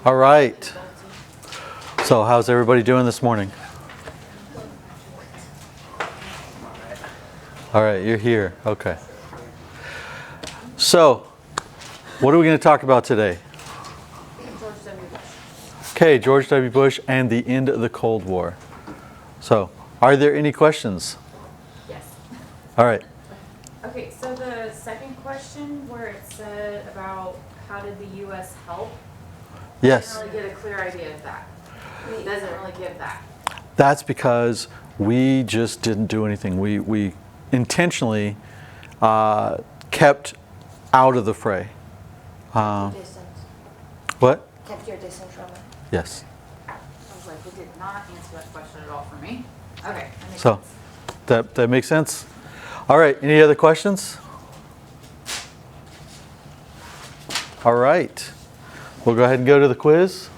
All right. So how's everybody doing this morning? All right, you're here. Okay. So, what are we going to talk about today? George W. Bush. Okay, George W. Bush and the end of the Cold War. So, are there any questions? Yes. All right. Okay, so the second question where it said about how did the U.S. help? Yes. I didn't really get a clear idea of that. It doesn't really give that. That's because we just didn't do anything. We intentionally kept out of the fray. Distance. What? Kept your distance from it. Yes. I was like, it did not answer that question at all for me. Okay, that makes So, sense. that makes sense? All right, any other questions? All right. We'll go ahead and go to the quiz.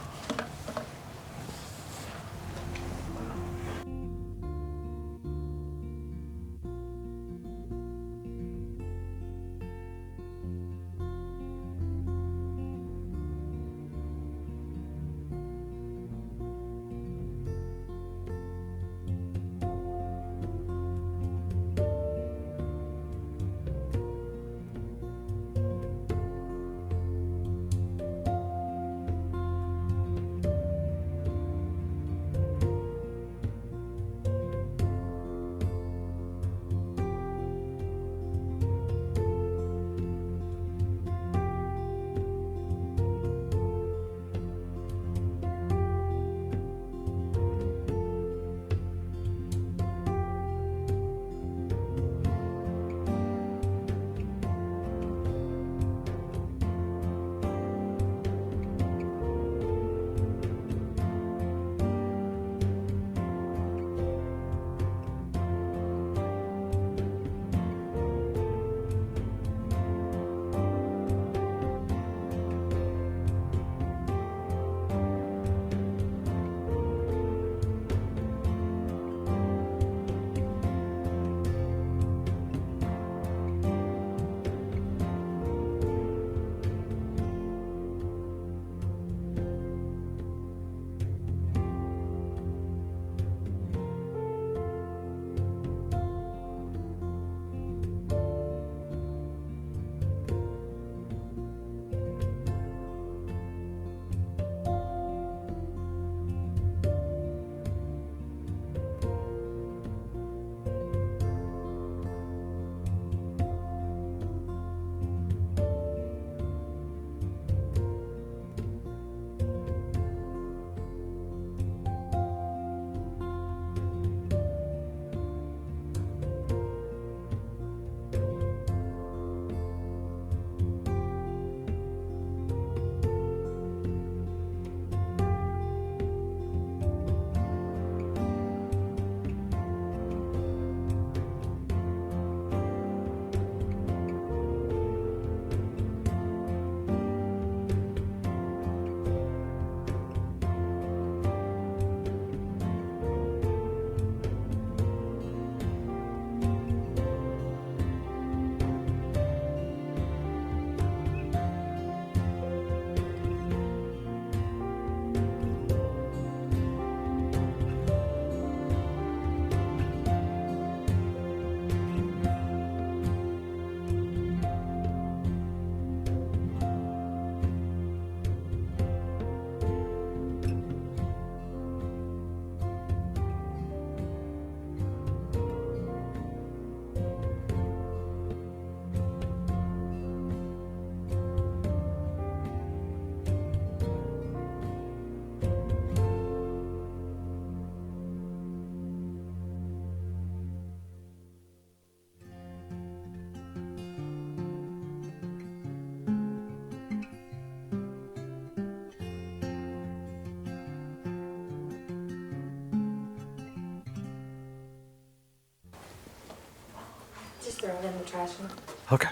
Just throw it in the trash can. Okay.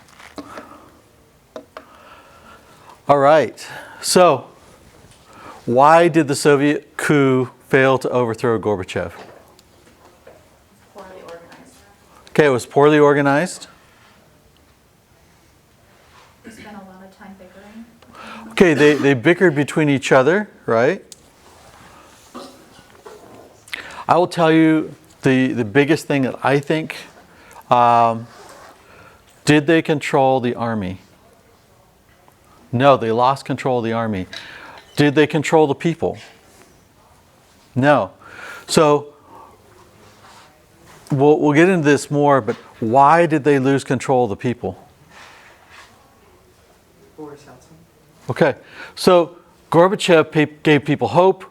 All right. So, why did the Soviet coup fail to overthrow Gorbachev? Poorly organized. Okay, it was poorly organized. We spent a lot of time bickering. Okay, they bickered between each other, right? I will tell you the biggest thing that I think, did they control the army? No, they lost control of the army. Did they control the people? No. So, we'll get into this more, but why did they lose control of the people? Boris Yeltsin. Okay, so Gorbachev gave people hope.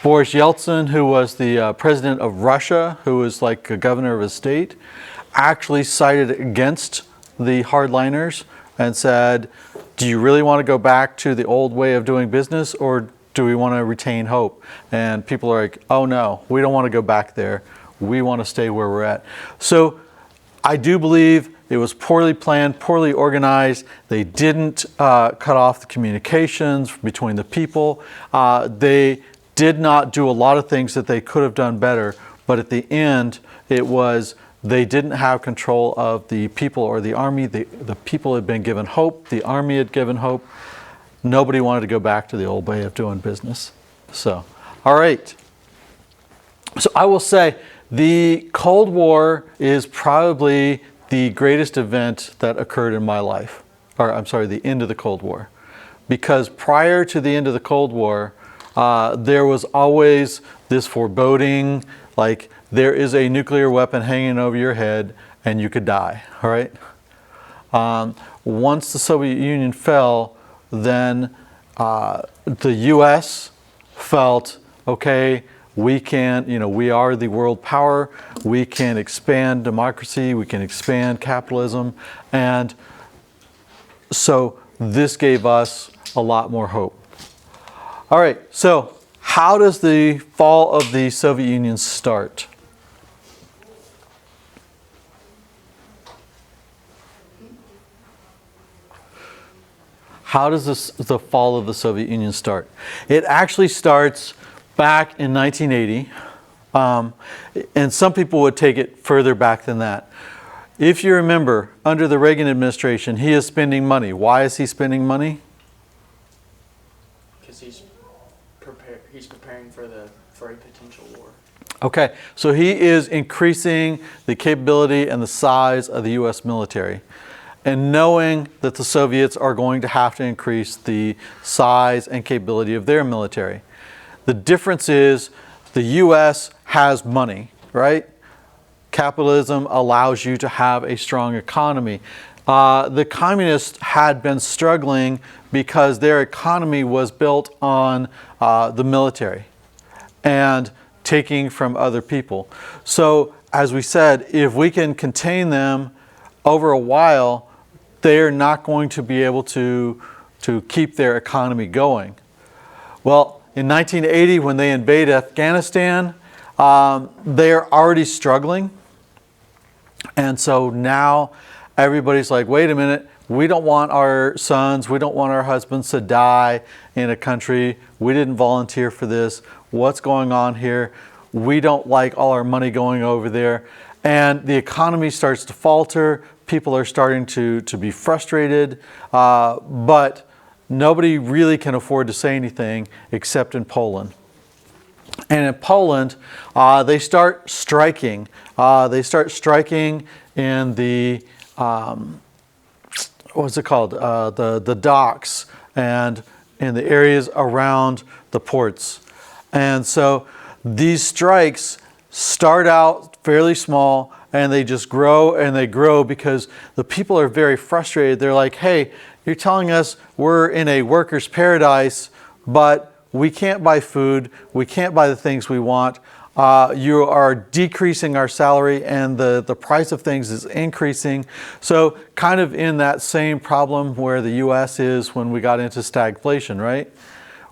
Boris Yeltsin, who was the president of Russia, who was like a governor of a state, actually sided against the hardliners and said, do you really want to go back to the old way of doing business, or do we want to retain hope? And people are like, oh no, we don't want to go back there. We want to stay where we're at. So I do believe it was poorly planned, poorly organized. They didn't cut off the communications between the people. They did not do a lot of things that they could have done better. But at the end, it was they didn't have control of the people or the army. The people had been given hope. The army had given hope. Nobody wanted to go back to the old way of doing business. So, all right. So I will say the Cold War is probably the greatest event that occurred in my life. Or I'm sorry, the end of the Cold War. Because prior to the end of the Cold War, there was always this foreboding, like there is a nuclear weapon hanging over your head and you could die, all right? Once the Soviet Union fell, then the US felt, okay, we can, we are the world power, we can expand democracy, we can expand capitalism, and so this gave us a lot more hope. All right, so how does the fall of the Soviet Union start? How does the fall of the Soviet Union start? It actually starts back in 1980, and some people would take it further back than that. If you remember, under the Reagan administration, he is spending money. Why is he spending money? Because he's preparing for a potential war. Okay, so he is increasing the capability and the size of the U.S. military, and knowing that the Soviets are going to have to increase the size and capability of their military. The difference is the U.S. has money, right? Capitalism allows you to have a strong economy. The communists had been struggling because their economy was built on the military and taking from other people. So, as we said, if we can contain them over a while, they're not going to be able to keep their economy going. Well, in 1980, when they invade Afghanistan, they're already struggling. And so now everybody's like, wait a minute, we don't want our sons, we don't want our husbands to die in a country. We didn't volunteer for this. What's going on here? We don't like all our money going over there. And the economy starts to falter. People are starting to be frustrated, but nobody really can afford to say anything except in Poland. And in Poland, they start striking. They start striking in the, what's it called? The docks and in the areas around the ports. And so these strikes start out fairly small, and they just grow and they grow because the people are very frustrated. They're like, hey, you're telling us we're in a worker's paradise, but we can't buy food, we can't buy the things we want. You are decreasing our salary and the price of things is increasing. So kind of in that same problem where the US is when we got into stagflation, right?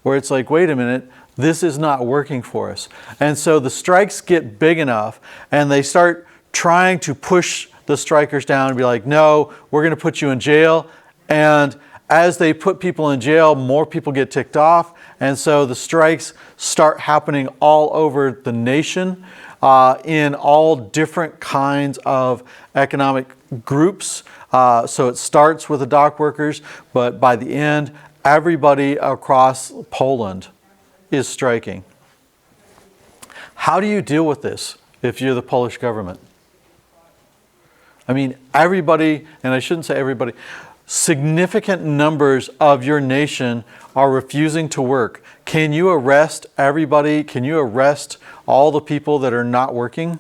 Where it's like, wait a minute, this is not working for us. And so the strikes get big enough and they start trying to push the strikers down and be like, no, we're going to put you in jail. And as they put people in jail, more people get ticked off. And so the strikes start happening all over the nation in all different kinds of economic groups. So it starts with the dock workers, but by the end, everybody across Poland is striking. How do you deal with this if you're the Polish government? I mean, everybody, and I shouldn't say everybody, significant numbers of your nation are refusing to work. Can you arrest everybody? Can you arrest all the people that are not working?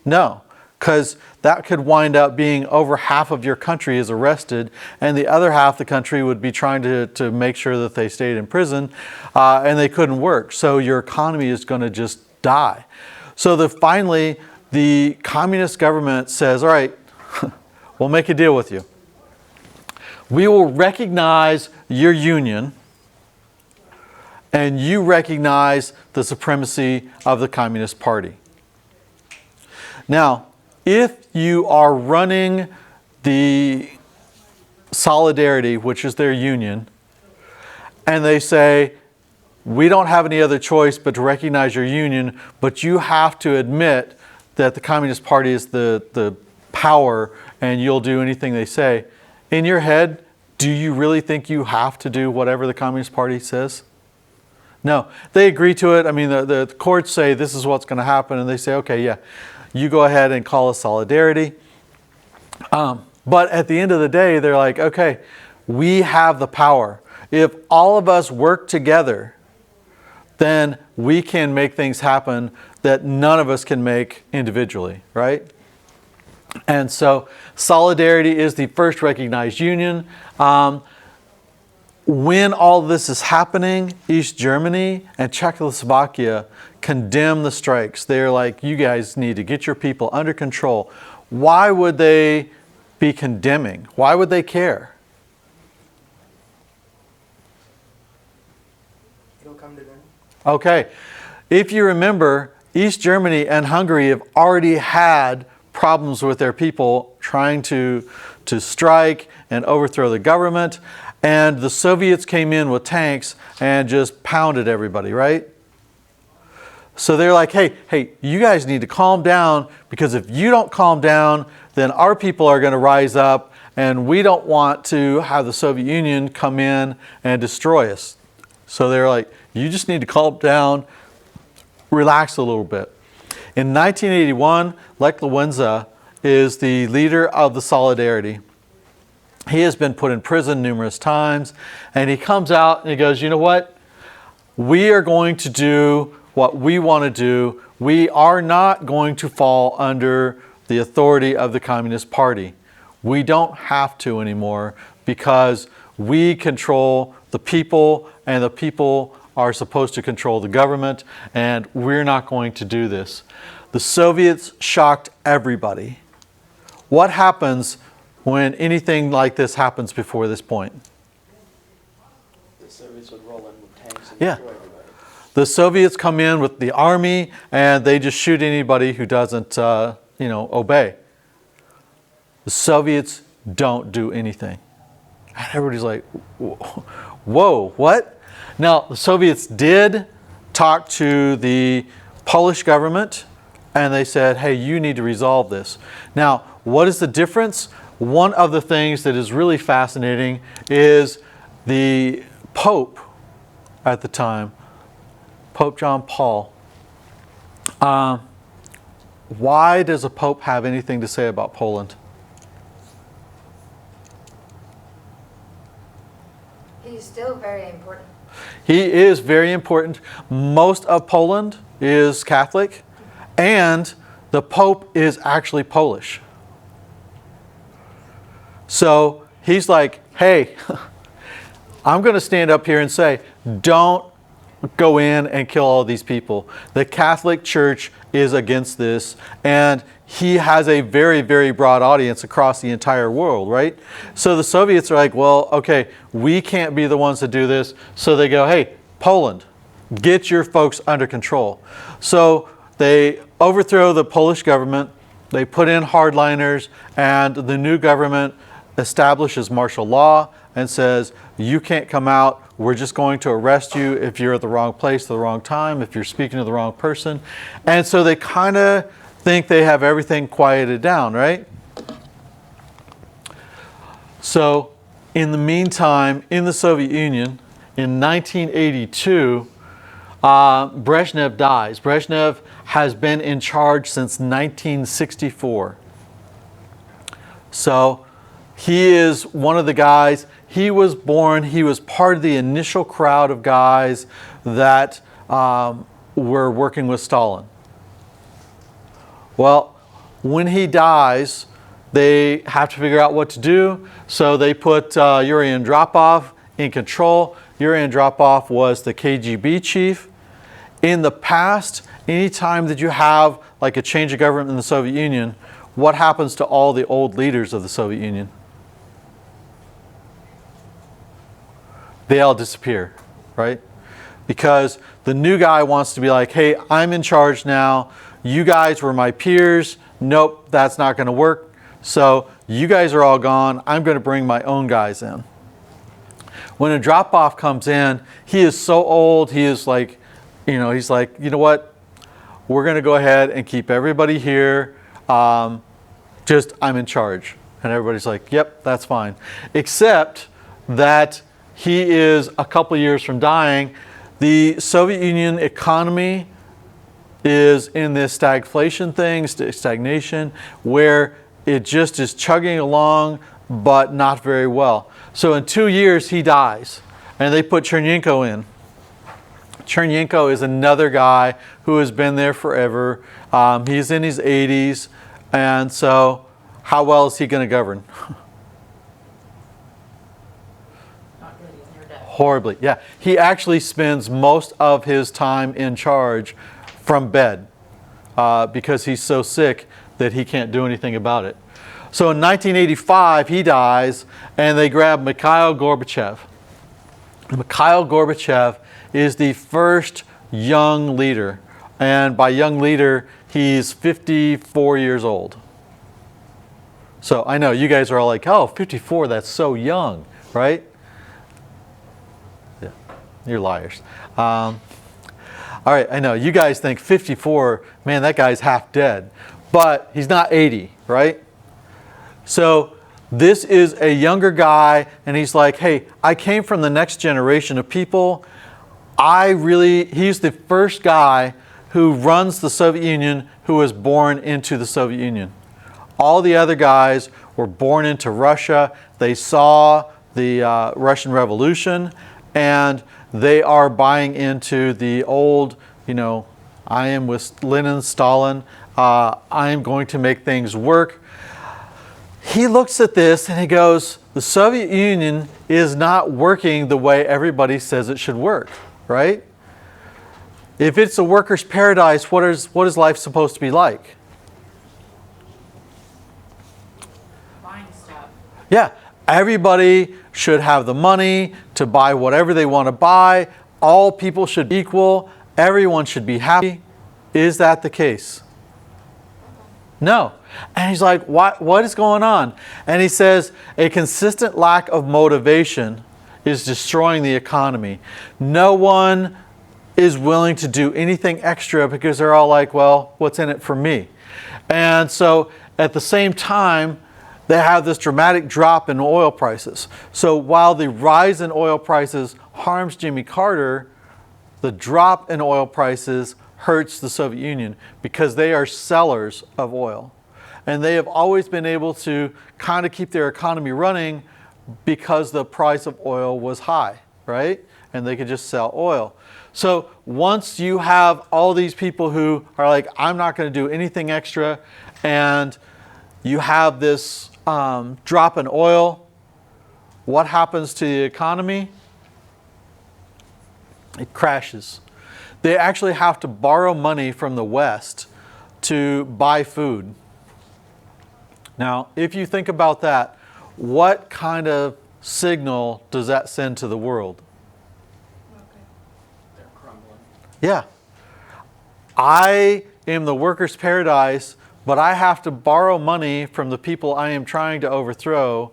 No, because that could wind up being over half of your country is arrested, and the other half of the country would be trying to make sure that they stayed in prison, and they couldn't work. So your economy is going to just die. So finally, the communist government says, all right, we'll make a deal with you. We will recognize your union, and you recognize the supremacy of the Communist Party. Now, if you are running the Solidarity, which is their union, and they say, we don't have any other choice but to recognize your union, but you have to admit that the Communist Party is the power and you'll do anything they say. In your head, do you really think you have to do whatever the Communist Party says? No, they agree to it. I mean, the courts say this is what's going to happen, and they say, okay, yeah, you go ahead and call us Solidarity. But at the end of the day, they're like, okay, we have the power. If all of us work together, then we can make things happen that none of us can make individually, right? And so Solidarity is the first recognized union. When all this is happening, East Germany and Czechoslovakia condemn the strikes. They're like, you guys need to get your people under control. Why would they be condemning? Why would they care? It'll come to them. Okay, if you remember, East Germany and Hungary have already had problems with their people trying to strike and overthrow the government, and the Soviets came in with tanks and just pounded everybody, right? So they're like, hey, you guys need to calm down, because if you don't calm down, then our people are going to rise up, and we don't want to have the Soviet Union come in and destroy us. So they're like, you just need to calm down, relax a little bit. In 1981, Lech Walesa is the leader of the Solidarity. He has been put in prison numerous times, and he comes out and he goes, you know what? We are going to do what we want to do. We are not going to fall under the authority of the Communist Party. We don't have to anymore, because we control the people, and the people are supposed to control the government, and we're not going to do this. The Soviets shocked everybody. What happens when anything like this happens before this point? The Soviets would roll in with tanks and Yeah. destroy everybody. The Soviets come in with the army, and they just shoot anybody who doesn't, obey. The Soviets don't do anything. And everybody's like, whoa, what? Now, the Soviets did talk to the Polish government, and they said, hey, you need to resolve this. Now, what is the difference? One of the things that is really fascinating is the Pope at the time, Pope John Paul. Why does a Pope have anything to say about Poland? He's still very important. He is very important. Most of Poland is Catholic, and the Pope is actually Polish. So he's like, hey, I'm going to stand up here and say, don't go in and kill all these people. The Catholic Church is against this, and he has a very, very broad audience across the entire world, right? So the Soviets are like, well, okay, we can't be the ones to do this. So they go, hey, Poland, get your folks under control. So they overthrow the Polish government, they put in hardliners, and the new government establishes martial law and says, you can't come out. We're just going to arrest you if you're at the wrong place at the wrong time, if you're speaking to the wrong person. And so they kind of think they have everything quieted down, right? So In the meantime, in the Soviet Union, in 1982, Brezhnev dies. Brezhnev has been in charge since 1964. So he is one of the guys. He was part of the initial crowd of guys that were working with Stalin. Well, when he dies, they have to figure out what to do. So they put Yuri Andropov in control. Yuri Andropov was the KGB chief. In the past, anytime that you have like a change of government in the Soviet Union, what happens to all the old leaders of the Soviet Union? They all disappear, right? Because the new guy wants to be like, hey, I'm in charge now. You guys were my peers. Nope, that's not going to work. So you guys are all gone. I'm going to bring my own guys in. When Andropov comes in, he is so old. He is like, he's like, you know what? We're going to go ahead and keep everybody here. I'm in charge. And everybody's like, yep, that's fine. Except that he is a couple years from dying. The Soviet Union economy is in this stagflation thing, stagnation, where it just is chugging along, but not very well. So in 2 years, he dies, and they put Chernenko in. Chernenko is another guy who has been there forever. He's in his 80s, and so how well is he going to govern? Not good, he's near death. Horribly, yeah. He actually spends most of his time in charge from bed because he's so sick that he can't do anything about it. So in 1985, he dies, and they grab Mikhail Gorbachev. Mikhail Gorbachev is the first young leader, and by young leader, he's 54 years old. So I know you guys are all like, oh, 54, that's so young, right? Yeah, you're liars. All right, I know you guys think 54, man, that guy's half dead, but he's not 80, right? So this is a younger guy, and he's like, hey, I came from the next generation of people. He's the first guy who runs the Soviet Union who was born into the Soviet Union. All the other guys were born into Russia. They saw the Russian Revolution, and they are buying into the old, I am with Lenin, Stalin. I am going to make things work. He looks at this and he goes, the Soviet Union is not working the way everybody says it should work, right? If it's a worker's paradise, what is life supposed to be like? Buying stuff. Yeah, everybody should have the money to buy whatever they want to buy. All people should be equal. Everyone should be happy. Is that the case? No. And he's like, what is going on? And he says, a consistent lack of motivation is destroying the economy. No one is willing to do anything extra because they're all like, well, what's in it for me? And so at the same time, they have this dramatic drop in oil prices. So while the rise in oil prices harms Jimmy Carter, the drop in oil prices hurts the Soviet Union because they are sellers of oil. And they have always been able to kind of keep their economy running because the price of oil was high, right? And they could just sell oil. So once you have all these people who are like, I'm not going to do anything extra, and you have this drop in oil, what happens to the economy? It crashes. They actually have to borrow money from the West to buy food. Now, if you think about that, what kind of signal does that send to the world? They're crumbling. Yeah. I am the worker's paradise, but I have to borrow money from the people I am trying to overthrow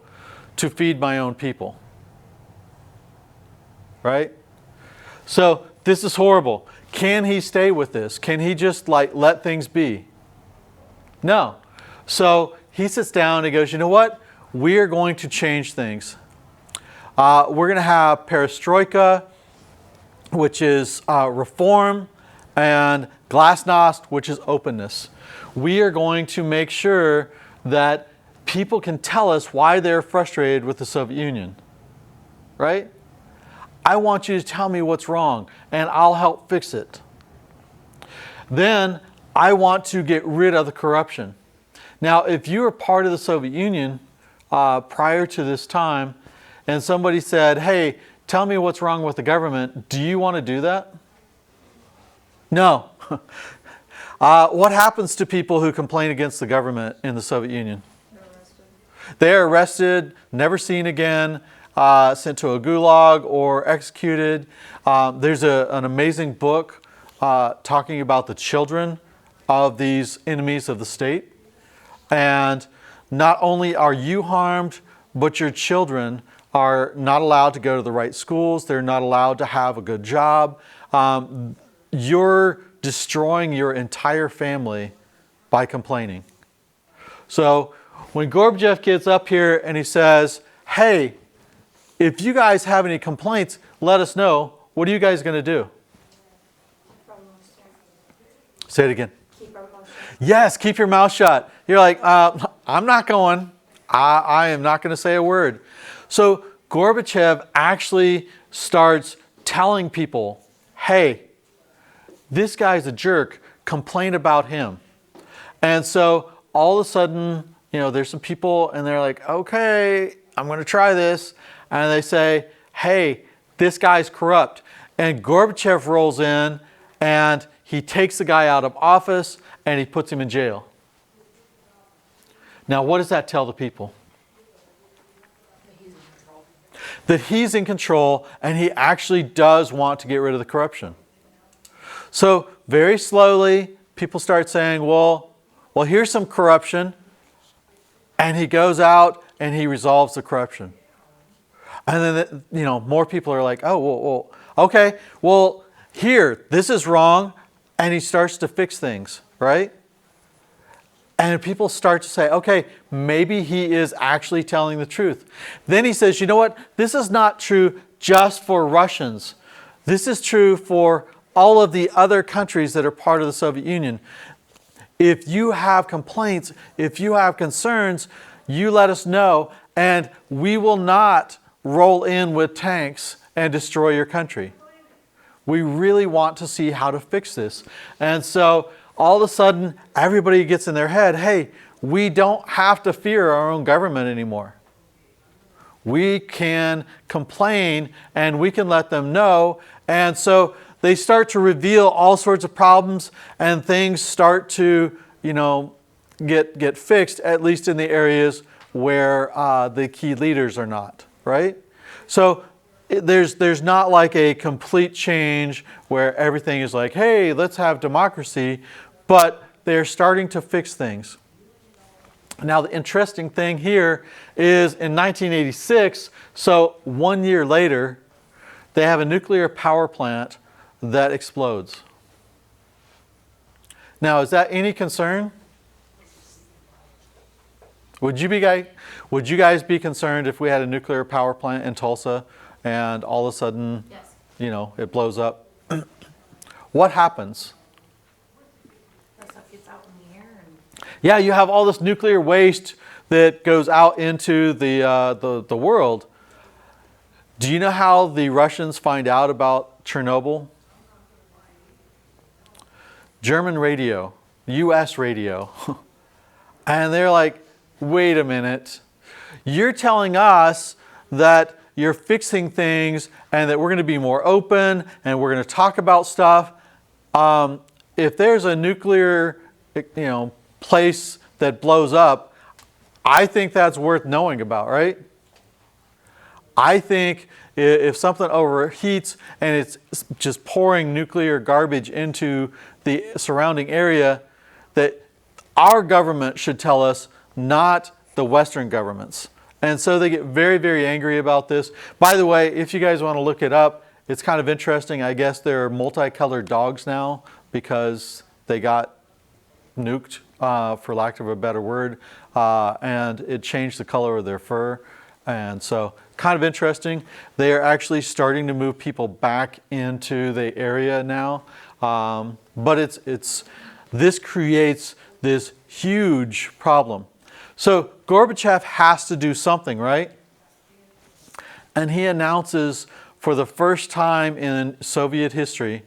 to feed my own people. Right? So this is horrible. Can he stay with this? Can he just let things be? No. So he sits down and he goes, you know what? We are going to change things. We're going to have perestroika, which is reform, and glasnost, which is openness. We are going to make sure that people can tell us why they're frustrated with the Soviet Union, right? I want you to tell me what's wrong, and I'll help fix it. Then I want to get rid of the corruption. Now, if you were part of the Soviet Union prior to this time, and somebody said, hey, tell me what's wrong with the government, do you want to do that? No. What happens to people who complain against the government in the Soviet Union? They are arrested, never seen again, sent to a gulag or executed. There's an amazing book talking about the children of these enemies of the state. And not only are you harmed, but your children are not allowed to go to the right schools. They're not allowed to have a good job. You're destroying your entire family by complaining. So when Gorbachev gets up here and he says, hey, if you guys have any complaints, let us know. What are you guys going to do? Say it again. Yes, keep your mouth shut. You're like, I'm not going. I am not going to say a word. So Gorbachev actually starts telling people, hey, this guy's a jerk. Complain about him. And so all of a sudden, there's some people and they're like, okay, I'm going to try this. And they say, hey, this guy's corrupt. And Gorbachev rolls in and he takes the guy out of office and he puts him in jail. Now, what does that tell the people? That he's in control and he actually does want to get rid of the corruption. So very slowly, people start saying, well, here's some corruption. And he goes out and he resolves the corruption. And then, more people are like, oh, okay, here, this is wrong. And he starts to fix things, right? And people start to say, okay, maybe he is actually telling the truth. Then he says, you know what? This is not true just for Russians. This is true for all of the other countries that are part of the Soviet Union. If you have complaints, if you have concerns, you let us know, and we will not roll in with tanks and destroy your country. We really want to see how to fix this. And so all of a sudden, everybody gets in their head, hey, we don't have to fear our own government anymore. We can complain and we can let them know. And so they start to reveal all sorts of problems and things start to, get fixed, at least in the areas where the key leaders are not, right? So there's not like a complete change where everything is like, hey, let's have democracy, but they're starting to fix things. Now, the interesting thing here is in 1986, so 1 year later, they have a nuclear power plant that explodes. Now, is that any concern? Would you guys be concerned if we had a nuclear power plant in Tulsa and all of a sudden, Yes. It blows up? What happens? That stuff gets out in the air and Yeah, you have all this nuclear waste that goes out into the world. Do you know how the Russians find out about Chernobyl? German radio, US radio. And they're like, wait a minute. You're telling us that you're fixing things and that we're going to be more open and we're going to talk about stuff. If there's a nuclear, place that blows up, I think that's worth knowing about, right? I think if something overheats and it's just pouring nuclear garbage into the surrounding area, that our government should tell us, not the Western governments. And so they get very, very angry about this. By the way, if you guys want to look it up, it's kind of interesting. I guess there are multicolored dogs now because they got nuked, for lack of a better word, and it changed the color of their fur. And so kind of interesting. They are actually starting to move people back into the area now. But this creates this huge problem. So Gorbachev has to do something, right? And he announces for the first time in Soviet history,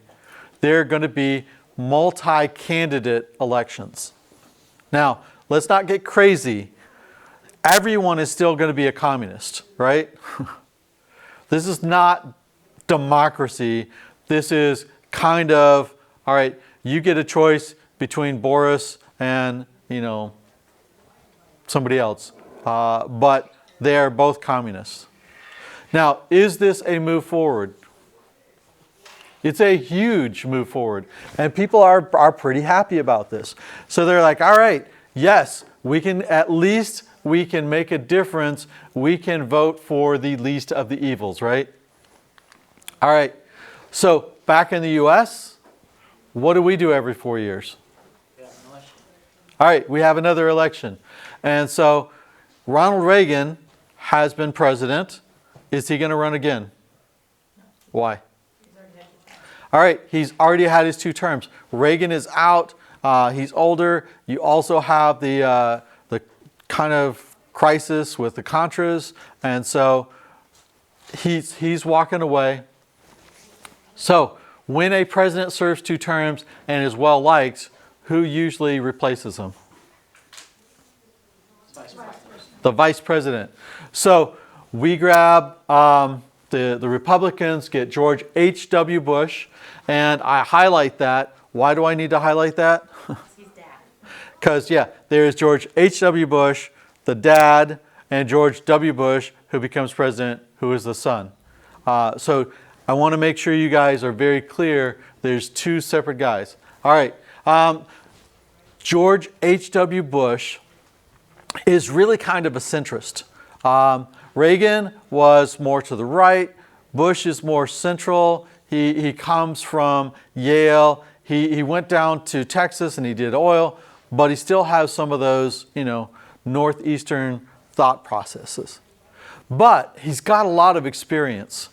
there are going to be multi-candidate elections. Now, let's not get crazy. Everyone is still going to be a communist, right? This is not democracy. This is kind of, all right, you get a choice between Boris and, somebody else. But they are both communists. Now, is this a move forward? It's a huge move forward. And people are pretty happy about this. So they're like, all right, yes, we can make a difference. We can vote for the least of the evils, right? All right. So back in the US, what do we do every 4 years? Yeah, an election. All right, we have another election. And so Ronald Reagan has been president. Is he going to run again? Why? All right, he's already had his 2 terms. Reagan is out. He's older. You also have the kind of crisis with the Contras, and so he's walking away. So when a president serves 2 terms and is well liked, who usually replaces him? The vice president. So we grab the Republicans, get George H.W. Bush, and I highlight that. Why do I need to highlight that? He's dad. Because, there's George H.W. Bush, the dad, and George W. Bush, who becomes president, who is the son. So I want to make sure you guys are very clear. There's 2 separate guys. All right. George H.W. Bush is really kind of a centrist. Reagan was more to the right. Bush is more central. He comes from Yale. He went down to Texas and he did oil, but he still has some of those, northeastern thought processes. But he's got a lot of experience.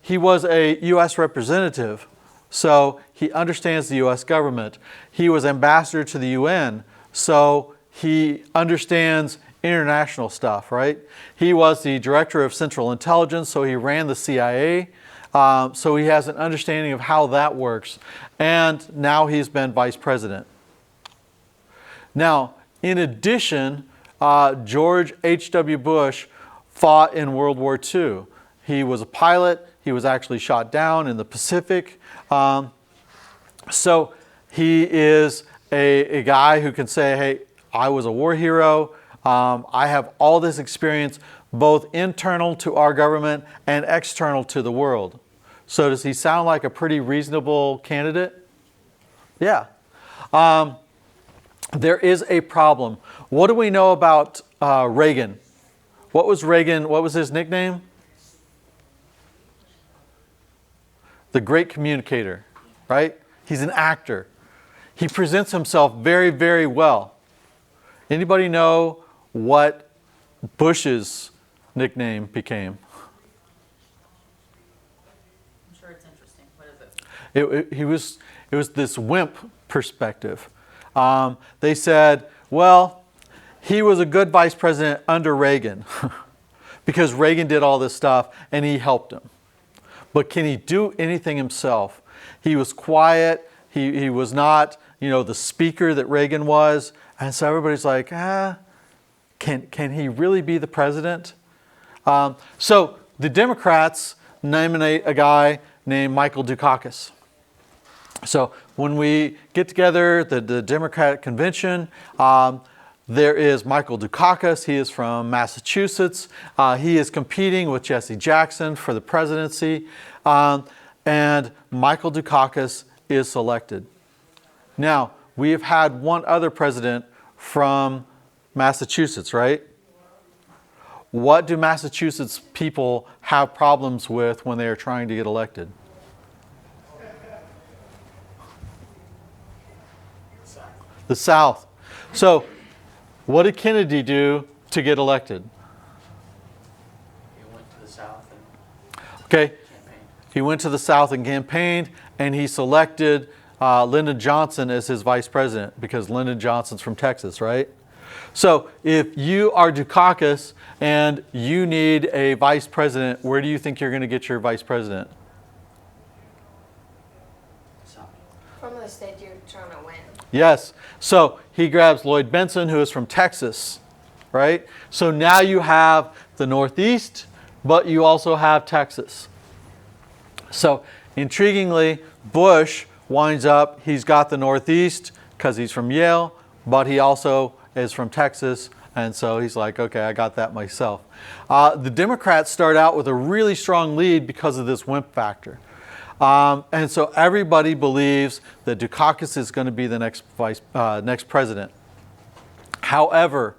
He was a U.S. representative, so he understands the U.S. government. He was ambassador to the UN, so he understands international stuff, right? He was the director of Central Intelligence, so he ran the CIA. So he has an understanding of how that works. And now he's been vice president. Now, in addition, George H.W. Bush fought in World War II. He was a pilot. He was actually shot down in the Pacific. So he is a guy who can say, hey, I was a war hero. I have all this experience, both internal to our government and external to the world. So does he sound like a pretty reasonable candidate? Yeah. There is a problem. What do we know about Reagan? What was his nickname? The great communicator, right? He's an actor. He presents himself very, very well. Anybody know what Bush's nickname became? I'm sure it's interesting. What is it? It was this wimp perspective. They said, well, he was a good vice president under Reagan because Reagan did all this stuff and he helped him. But can he do anything himself? He was quiet. He was not, the speaker that Reagan was. And so everybody's like, can he really be the president? So the Democrats nominate a guy named Michael Dukakis. So when we get together, the Democratic convention, there is Michael Dukakis. He is from Massachusetts. He is competing with Jesse Jackson for the presidency. And Michael Dukakis is selected. Now, we have had one other president from Massachusetts, right? What do Massachusetts people have problems with when they are trying to get elected? The South. So, what did Kennedy do to get elected? Okay, campaign. he went to the South and campaigned, and he selected Lyndon Johnson as his vice president because Lyndon Johnson's from Texas, right? So if you are Dukakis and you need a vice president, where do you think you're going to get your vice president? So, From the state you're trying to win. Yes. So he grabs Lloyd Benson, who is from Texas, right? So now you have the Northeast, but you also have Texas. So intriguingly, Bush winds up, he's got the Northeast because he's from Yale, but he also is from Texas. And so he's like, okay, I got that myself. The Democrats start out with a really strong lead because of this wimp factor. And so everybody believes that Dukakis is going to be the next president. However,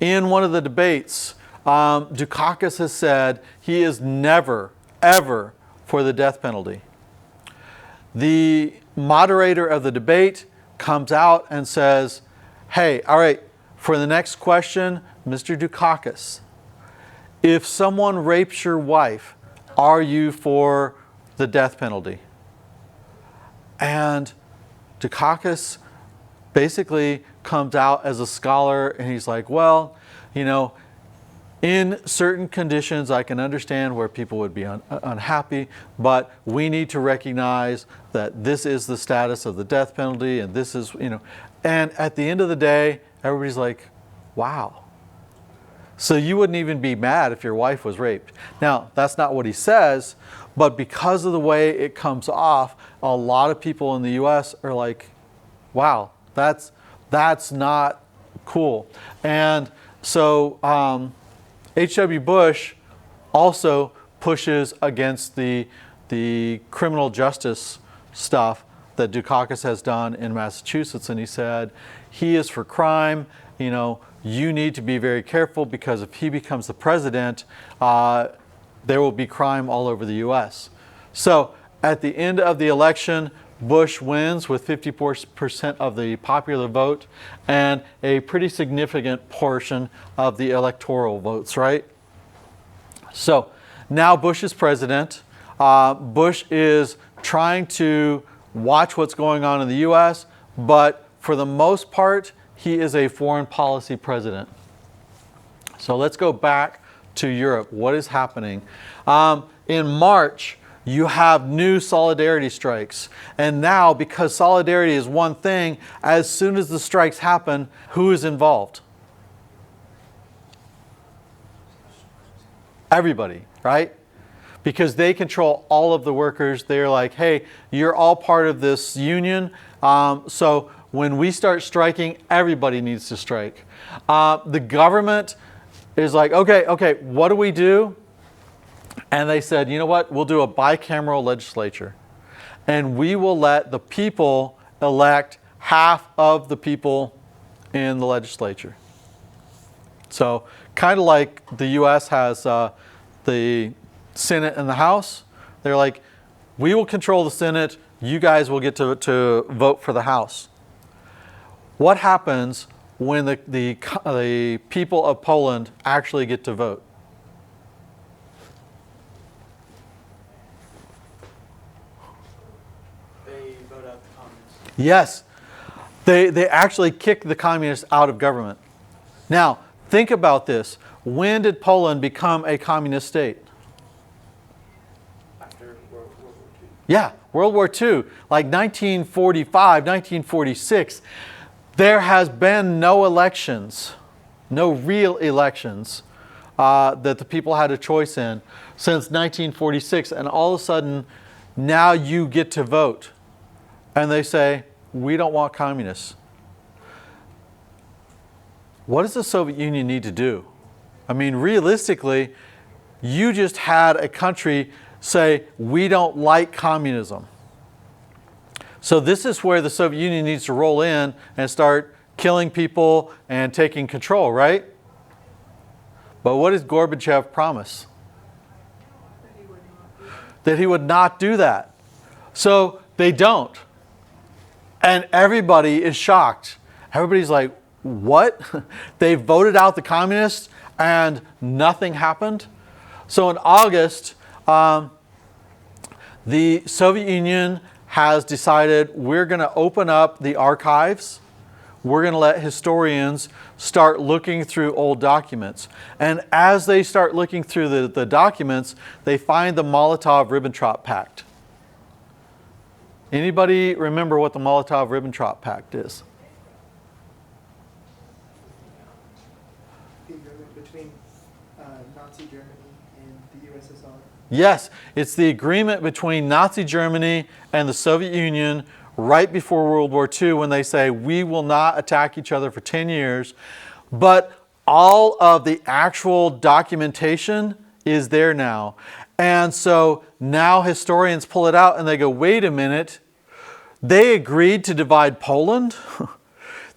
in one of the debates, Dukakis has said he is never, ever for the death penalty. The moderator of the debate comes out and says, hey, all right, for the next question, Mr. Dukakis, if someone rapes your wife, are you for the death penalty? And Dukakis basically comes out as a scholar and he's like, well, you know, in certain conditions, I can understand where people would be unhappy, but we need to recognize that this is the status of the death penalty and this is, you know, and at the end of the day, everybody's like, wow. So you wouldn't even be mad if your wife was raped. Now, that's not what he says, but because of the way it comes off, a lot of people in the US are like, wow, that's not cool. And so H.W. Bush also pushes against the criminal justice stuff that Dukakis has done in Massachusetts. And he said, he is for crime. You know, you need to be very careful because if he becomes the president, there will be crime all over the U.S. So at the end of the election, Bush wins with 54% of the popular vote and a pretty significant portion of the electoral votes, right? So now Bush is president. Bush is trying to watch what's going on in the U.S., but for the most part, he is a foreign policy president. So let's go back to Europe. What is happening? In March, you have new solidarity strikes. And now, because solidarity is one thing, as soon as the strikes happen, who is involved? Everybody, right? Because they control all of the workers. They're like, hey, you're all part of this union. So when we start striking, everybody needs to strike. The government is like, okay, what do we do? And they said, you know what, we'll do a bicameral legislature. And we will let the people elect half of the people in the legislature. So kind of like the US has the Senate and the House. They're like, we will control the Senate, you guys will get to vote for the House. What happens when the people of Poland actually get to vote? they vote out the communists. Yes, they actually kick the communists out of government. Now, think about this. When did Poland become a communist state? After World War II. Yeah, World War II, like 1945, 1946. There has been no elections, no real elections that the people had a choice in since 1946. And all of a sudden, now you get to vote. And they say, we don't want communists. What does the Soviet Union need to do? I mean, realistically, you just had a country say, we don't like communism. So this is where the Soviet Union needs to roll in and start killing people and taking control, right? But what does Gorbachev promise? That he would not do that. So they don't. And everybody is shocked. Everybody's like, what? They voted out the communists and nothing happened? So in August, The Soviet Union has decided we're going to open up the archives. We're going to let historians start looking through old documents. And as they start looking through the documents, they find the Molotov-Ribbentrop Pact. Anybody remember what the Molotov-Ribbentrop Pact is? The agreement between Nazi Germany and the USSR. Yes, it's the agreement between Nazi Germany and the Soviet Union right before World War II when they say we will not attack each other for 10 years, but all of the actual documentation is there now. And so now historians pull it out and they go, wait a minute, they agreed to divide Poland.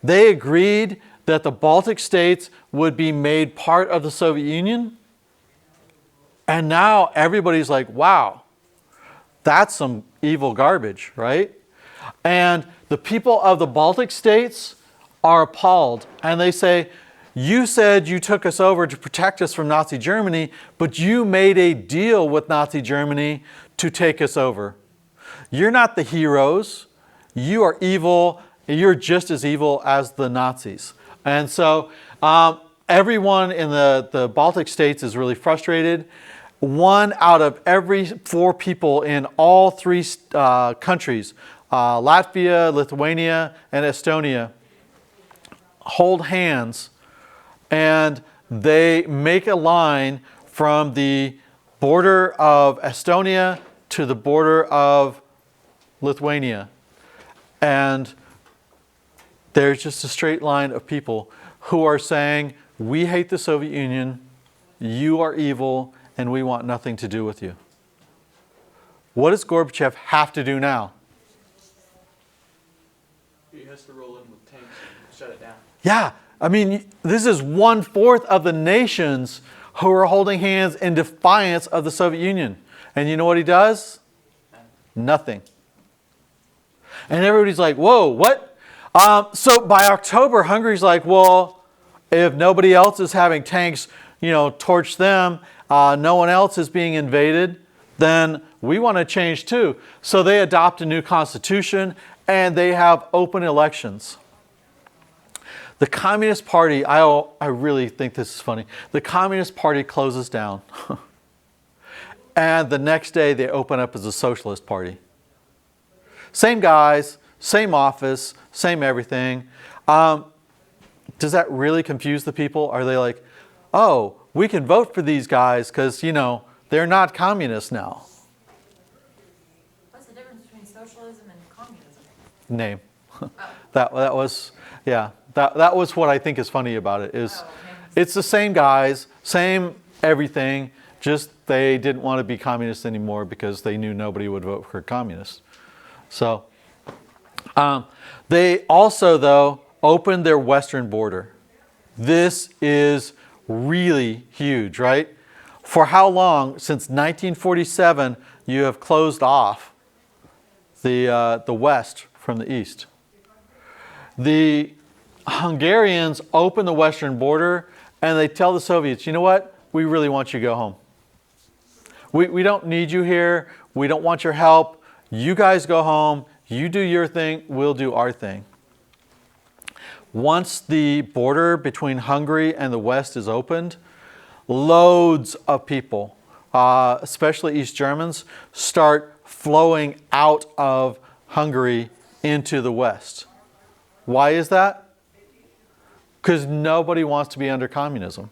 They agreed that the Baltic states would be made part of the Soviet Union. And now everybody's like, wow, that's some evil garbage, right? And the people of the Baltic states are appalled. And they say, you said you took us over to protect us from Nazi Germany, but you made a deal with Nazi Germany to take us over. You're not the heroes. You are evil. You're just as evil as the Nazis. And so everyone in the Baltic states is really frustrated. 1 out of every 4 people in all 3 countries, Latvia, Lithuania, and Estonia, hold hands and they make a line from the border of Estonia to the border of Lithuania. And there's just a straight line of people who are saying, we hate the Soviet Union, you are evil, and we want nothing to do with you. What does Gorbachev have to do now? He has to roll in with tanks and shut it down. Yeah, I mean, this is 1/4 of the nations who are holding hands in defiance of the Soviet Union. And you know what he does? Nothing. And everybody's like, whoa, what? So by October, Hungary's like, well, if nobody else is having tanks, torch them, no one else is being invaded, then we want to change too. So they adopt a new constitution and they have open elections. The Communist Party, I really think this is funny. The Communist Party closes down. And the next day they open up as a Socialist Party. Same guys, same office, same everything. Does that really confuse the people? Are they like, oh, we can vote for these guys because, they're not communists now? What's the difference between socialism and communism? Name. That was what I think is funny about it. It's the same guys, same everything, just they didn't want to be communists anymore because they knew nobody would vote for communists. So they also, though, opened their western border. This is really huge, right? For how long? Since 1947, you have closed off the west from the east. The Hungarians open the western border and they tell the Soviets, you know what? We really want you to go home. We don't need you here. We don't want your help. You guys go home. You do your thing. We'll do our thing. Once the border between Hungary and the West is opened, loads of people, especially East Germans, start flowing out of Hungary into the West. Why is that? Because nobody wants to be under communism.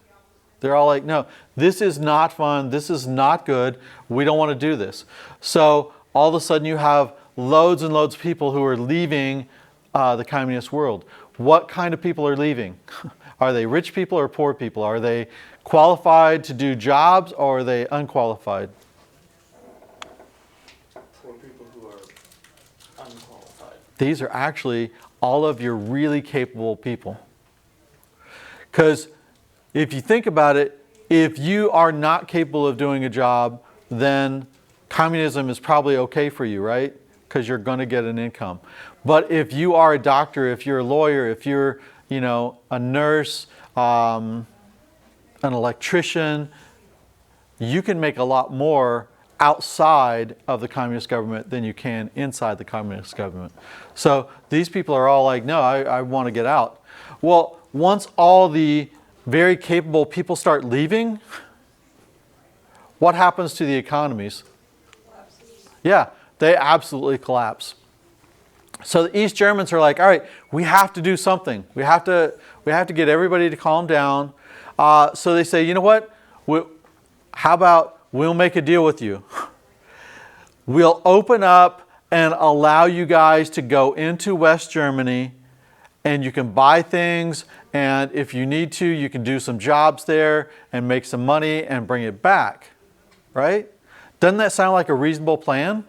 They're all like, no, this is not fun. This is not good. We don't want to do this. So all of a sudden you have loads and loads of people who are leaving the communist world. What kind of people are leaving? Are they rich people or poor people? Are they qualified to do jobs or are they unqualified? Poor people who are unqualified. These are actually all of your really capable people. Because if you think about it, if you are not capable of doing a job, then communism is probably okay for you, right? Because you're going to get an income. But if you are a doctor, if you're a lawyer, if you're, a nurse, an electrician, you can make a lot more outside of the communist government than you can inside the communist government. So these people are all like, no, I want to get out. Well, once all the very capable people start leaving, what happens to the economies? Yeah, they absolutely collapse. So the East Germans are like, all right, we have to do something. We have to get everybody to calm down. So they say, you know what? How about we'll make a deal with you. We'll open up and allow you guys to go into West Germany, and you can buy things, and if you need to, you can do some jobs there and make some money and bring it back, right? Doesn't that sound like a reasonable plan?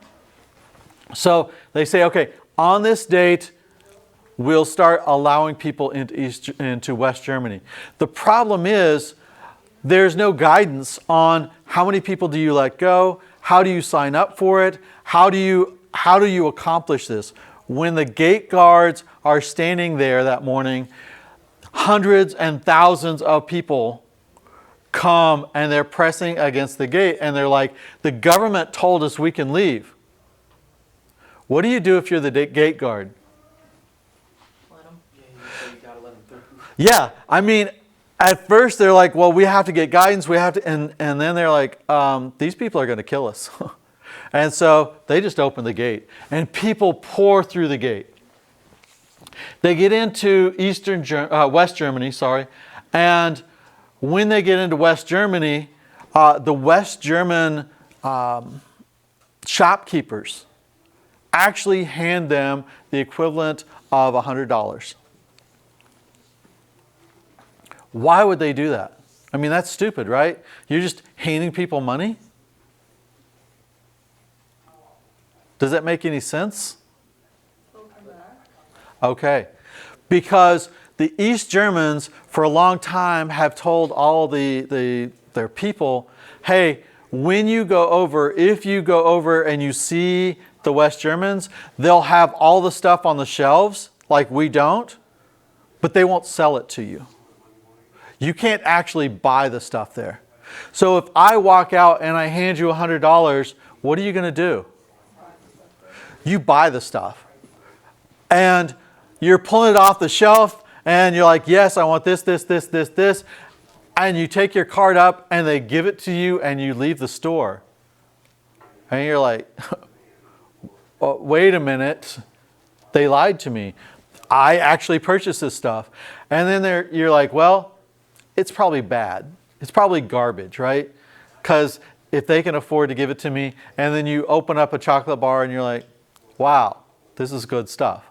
So they say, okay, on this date, we'll start allowing people into West Germany. The problem is there's no guidance on how many people do you let go, how do you sign up for it, how do you accomplish this? When the gate guards are standing there that morning, hundreds and thousands of people come and they're pressing against the gate and they're like, the government told us we can leave. What do you do if you're the gate guard? Let 'em. You gotta let them through. Yeah, I mean, at first they're like, well, we have to get guidance, we have to, and then they're like, these people are going to kill us. And so they just open the gate and people pour through the gate. They get into West Germany, and when they get into West Germany, the West German shopkeepers actually hand them the equivalent of $100. Why would they do that? I mean, that's stupid, right? You're just handing people money? Does that make any sense? Okay. Because the East Germans, for a long time, have told all their people, hey, when you go over, if you go over and you see the West Germans, they'll have all the stuff on the shelves, like we don't, but they won't sell it to you. You can't actually buy the stuff there. So if I walk out and I hand you $100, what are you going to do? You buy the stuff. And you're pulling it off the shelf and you're like, yes, I want this, this, this, this, this. And you take your card up and they give it to you and you leave the store. And you're like, oh, wait a minute. They lied to me. I actually purchased this stuff. And then you're like, well, it's probably bad. It's probably garbage, right? Because if they can afford to give it to me, and then you open up a chocolate bar and you're like, wow, this is good stuff.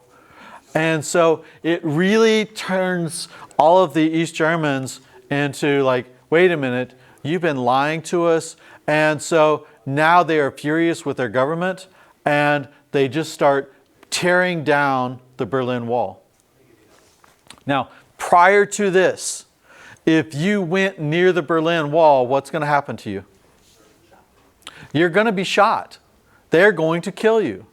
And so it really turns all of the East Germans into like, wait a minute, you've been lying to us. And so now they are furious with their government and they just start tearing down the Berlin Wall. Now, prior to this, if you went near the Berlin Wall, what's going to happen to you? You're going to be shot. They're going to kill you.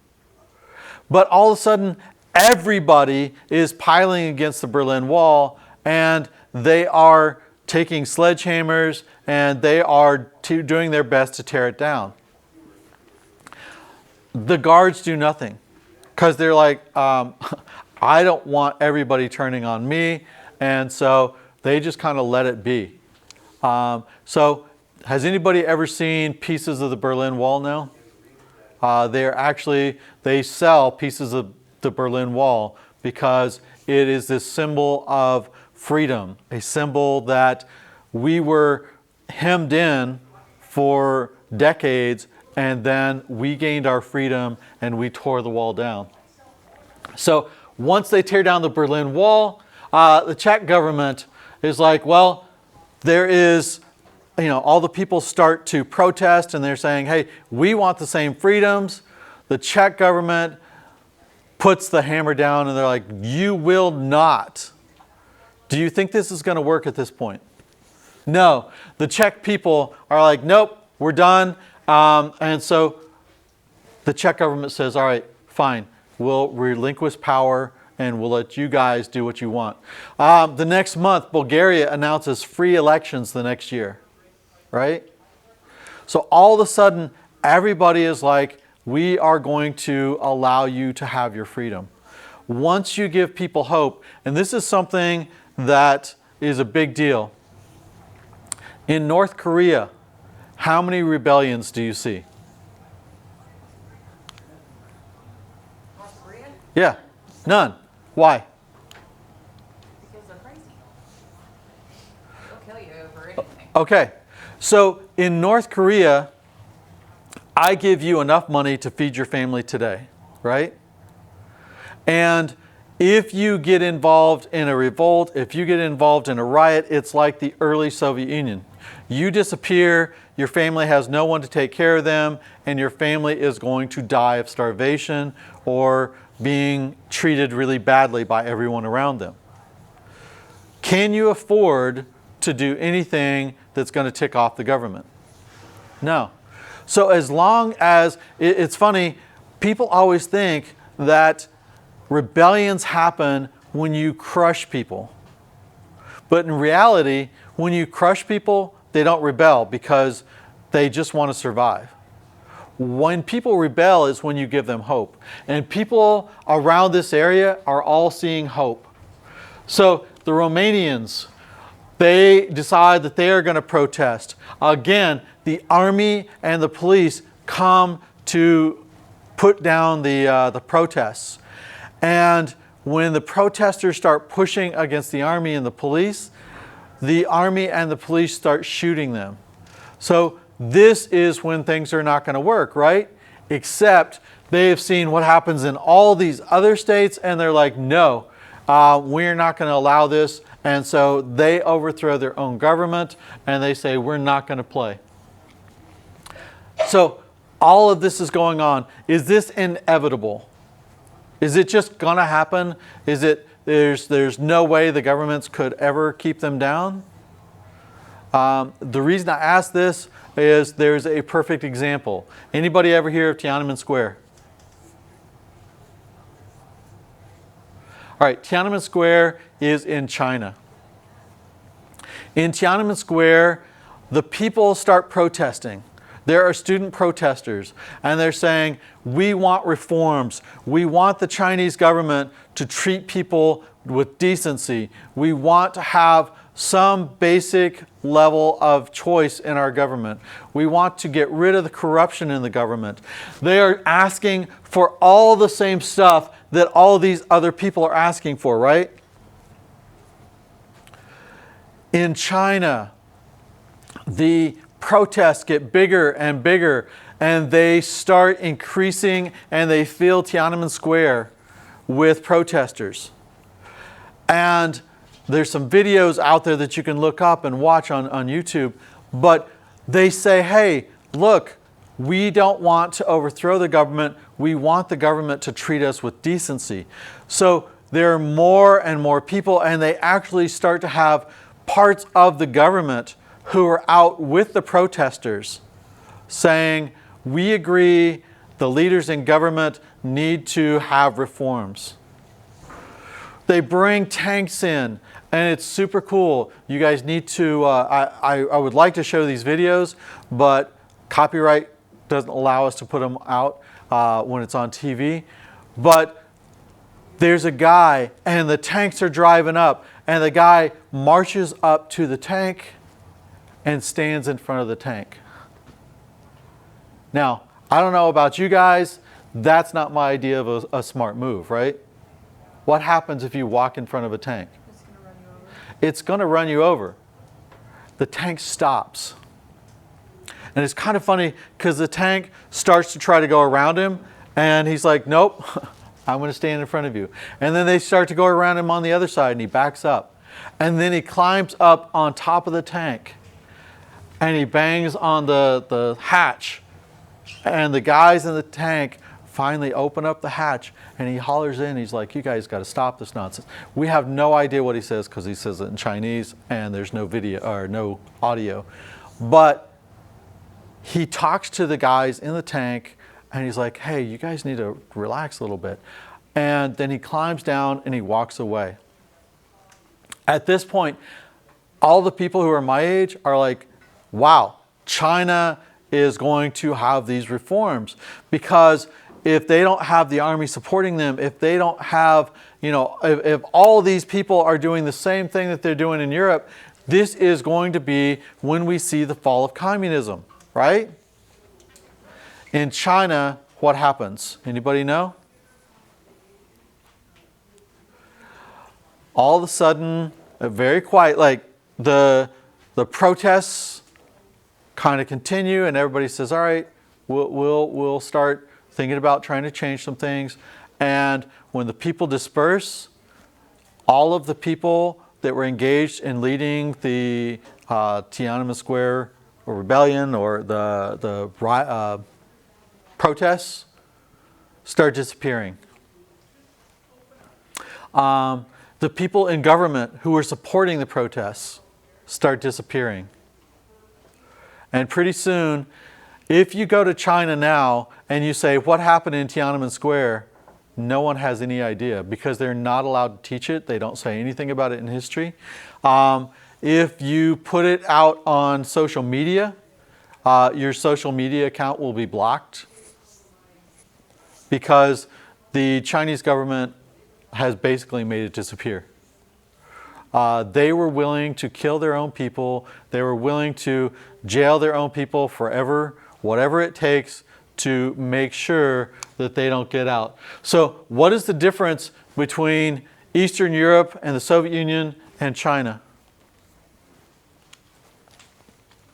But all of a sudden, everybody is piling against the Berlin Wall, and they are taking sledgehammers, and they are doing their best to tear it down. The guards do nothing, because they're like, I don't want everybody turning on me, and so they just kind of let it be. So has anybody ever seen pieces of the Berlin Wall now? They sell pieces of the Berlin Wall because it is this symbol of freedom, a symbol that we were hemmed in for decades, and then we gained our freedom and we tore the wall down. So once they tear down the Berlin Wall, the Czech government is like, well, there is, all the people start to protest and they're saying, hey, we want the same freedoms. The Czech government puts the hammer down and they're like, you will not. Do you think this is going to work at this point? No. The Czech people are like, nope, we're done. And so the Czech government says, all right, fine, we'll relinquish power and we'll let you guys do what you want. The next month, Bulgaria announces free elections the next year, right? So all of a sudden, everybody is like, we are going to allow you to have your freedom. Once you give people hope, and this is something that is a big deal. In North Korea, how many rebellions do you see? North Korea, Yeah, none. Why? because they're crazy. They'll kill you over anything. Okay, so in North Korea, I give you enough money to feed your family today, right? And if you get involved in a revolt, if you get involved in a riot, it's like the early Soviet Union. You disappear, your family has no one to take care of them, and your family is going to die of starvation or being treated really badly by everyone around them. Can you afford to do anything that's going to tick off the government? No. So as long as, it's funny, people always think that rebellions happen when you crush people. But in reality, when you crush people, they don't rebel because they just want to survive. When people rebel is when you give them hope. And people around this area are all seeing hope. So the Romanians, they decide that they are going to protest. Again, the army and the police come to put down the protests. And when the protesters start pushing against the army and the army and the police start shooting them. So this is when things are not going to work, right? Except they have seen what happens in all these other states, and they're like, no, we're not going to allow this. And so they overthrow their own government, and they say, we're not going to play. So all of this is going on. Is this inevitable? Is it just going to happen? Is it there's no way the governments could ever keep them down? The reason I ask this is there's a perfect example. Anybody ever hear of Tiananmen Square? All right, Tiananmen Square is in China. In Tiananmen Square, the people start protesting. There are student protesters, and they're saying, we want reforms. We want the Chinese government to treat people with decency. We want to have some basic level of choice in our government. We want to get rid of the corruption in the government. They are asking for all the same stuff that all these other people are asking for, right? In China, the protests get bigger and bigger, and they start increasing, and they fill Tiananmen Square with protesters. And there's some videos out there that you can look up and watch on YouTube, but they say, hey, look, we don't want to overthrow the government. We want the government to treat us with decency. So there are more and more people, and they actually start to have parts of the government who are out with the protesters saying, we agree the leaders in government need to have reforms. They bring tanks in, and it's super cool. You guys need to, I would like to show these videos, but copyright doesn't allow us to put them out when it's on TV. But there's a guy, and the tanks are driving up, and the guy marches up to the tank and stands in front of the tank. Now, I don't know about you guys, that's not my idea of a smart move, right? What happens if you walk in front of a tank? It's going to run you over. The tank stops. And it's kind of funny because the tank starts to try to go around him, and he's like, nope, I'm going to stand in front of you. And then they start to go around him on the other side, and he backs up. And then he climbs up on top of the tank, and he bangs on the hatch. And the guys in the tank finally open up the hatch, and he hollers in. He's like, you guys got to stop this nonsense. We have no idea what he says because he says it in Chinese, and there's no video or no audio. But he talks to the guys in the tank, and he's like, hey, you guys need to relax a little bit. And then he climbs down and he walks away. At this point, all the people who are my age are like, wow, China is going to have these reforms, because if they don't have the army supporting them, if they don't have, if all these people are doing the same thing that they're doing in Europe, this is going to be when we see the fall of communism, right? In China, what happens? Anybody know? All of a sudden, very quiet, like the protests kind of continue, and everybody says, all right, we'll start thinking about trying to change some things. And when the people disperse, all of the people that were engaged in leading the Tiananmen Square or rebellion or the protests start disappearing. The people in government who were supporting the protests start disappearing. And pretty soon, if you go to China now and you say, what happened in Tiananmen Square? No one has any idea, because they're not allowed to teach it. They don't say anything about it in history. If you put it out on social media, your social media account will be blocked, because the Chinese government has basically made it disappear. They were willing to kill their own people. They were willing to jail their own people forever, whatever it takes to make sure that they don't get out. So what is the difference between Eastern Europe and the Soviet Union and China?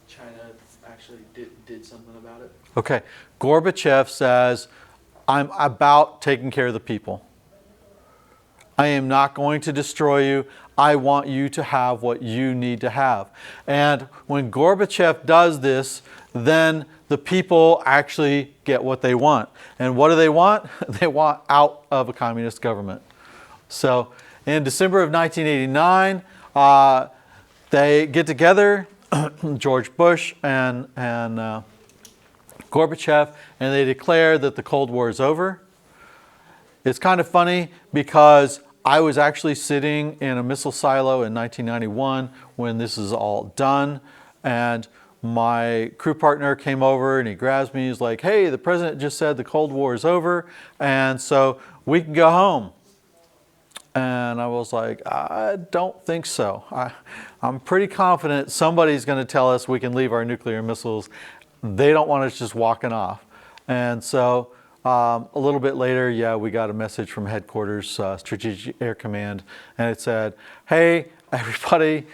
China actually did something about it. Okay, Gorbachev says, I'm about taking care of the people. I am not going to destroy you. I want you to have what you need to have. And when Gorbachev does this, then the people actually get what they want. And what do they want? They want out of a communist government. So in December of 1989, they get together, George Bush and Gorbachev, and they declare that the Cold War is over. It's kind of funny because I was actually sitting in a missile silo in 1991 when this is all done, and my crew partner came over and he grabs me. He's like, hey, the president just said the Cold War is over, and so we can go home. And I was like, I don't think so. I'm pretty confident somebody's going to tell us we can leave our nuclear missiles. They don't want us just walking off. And so a little bit later, yeah, we got a message from headquarters, Strategic Air Command, and it said, hey, everybody,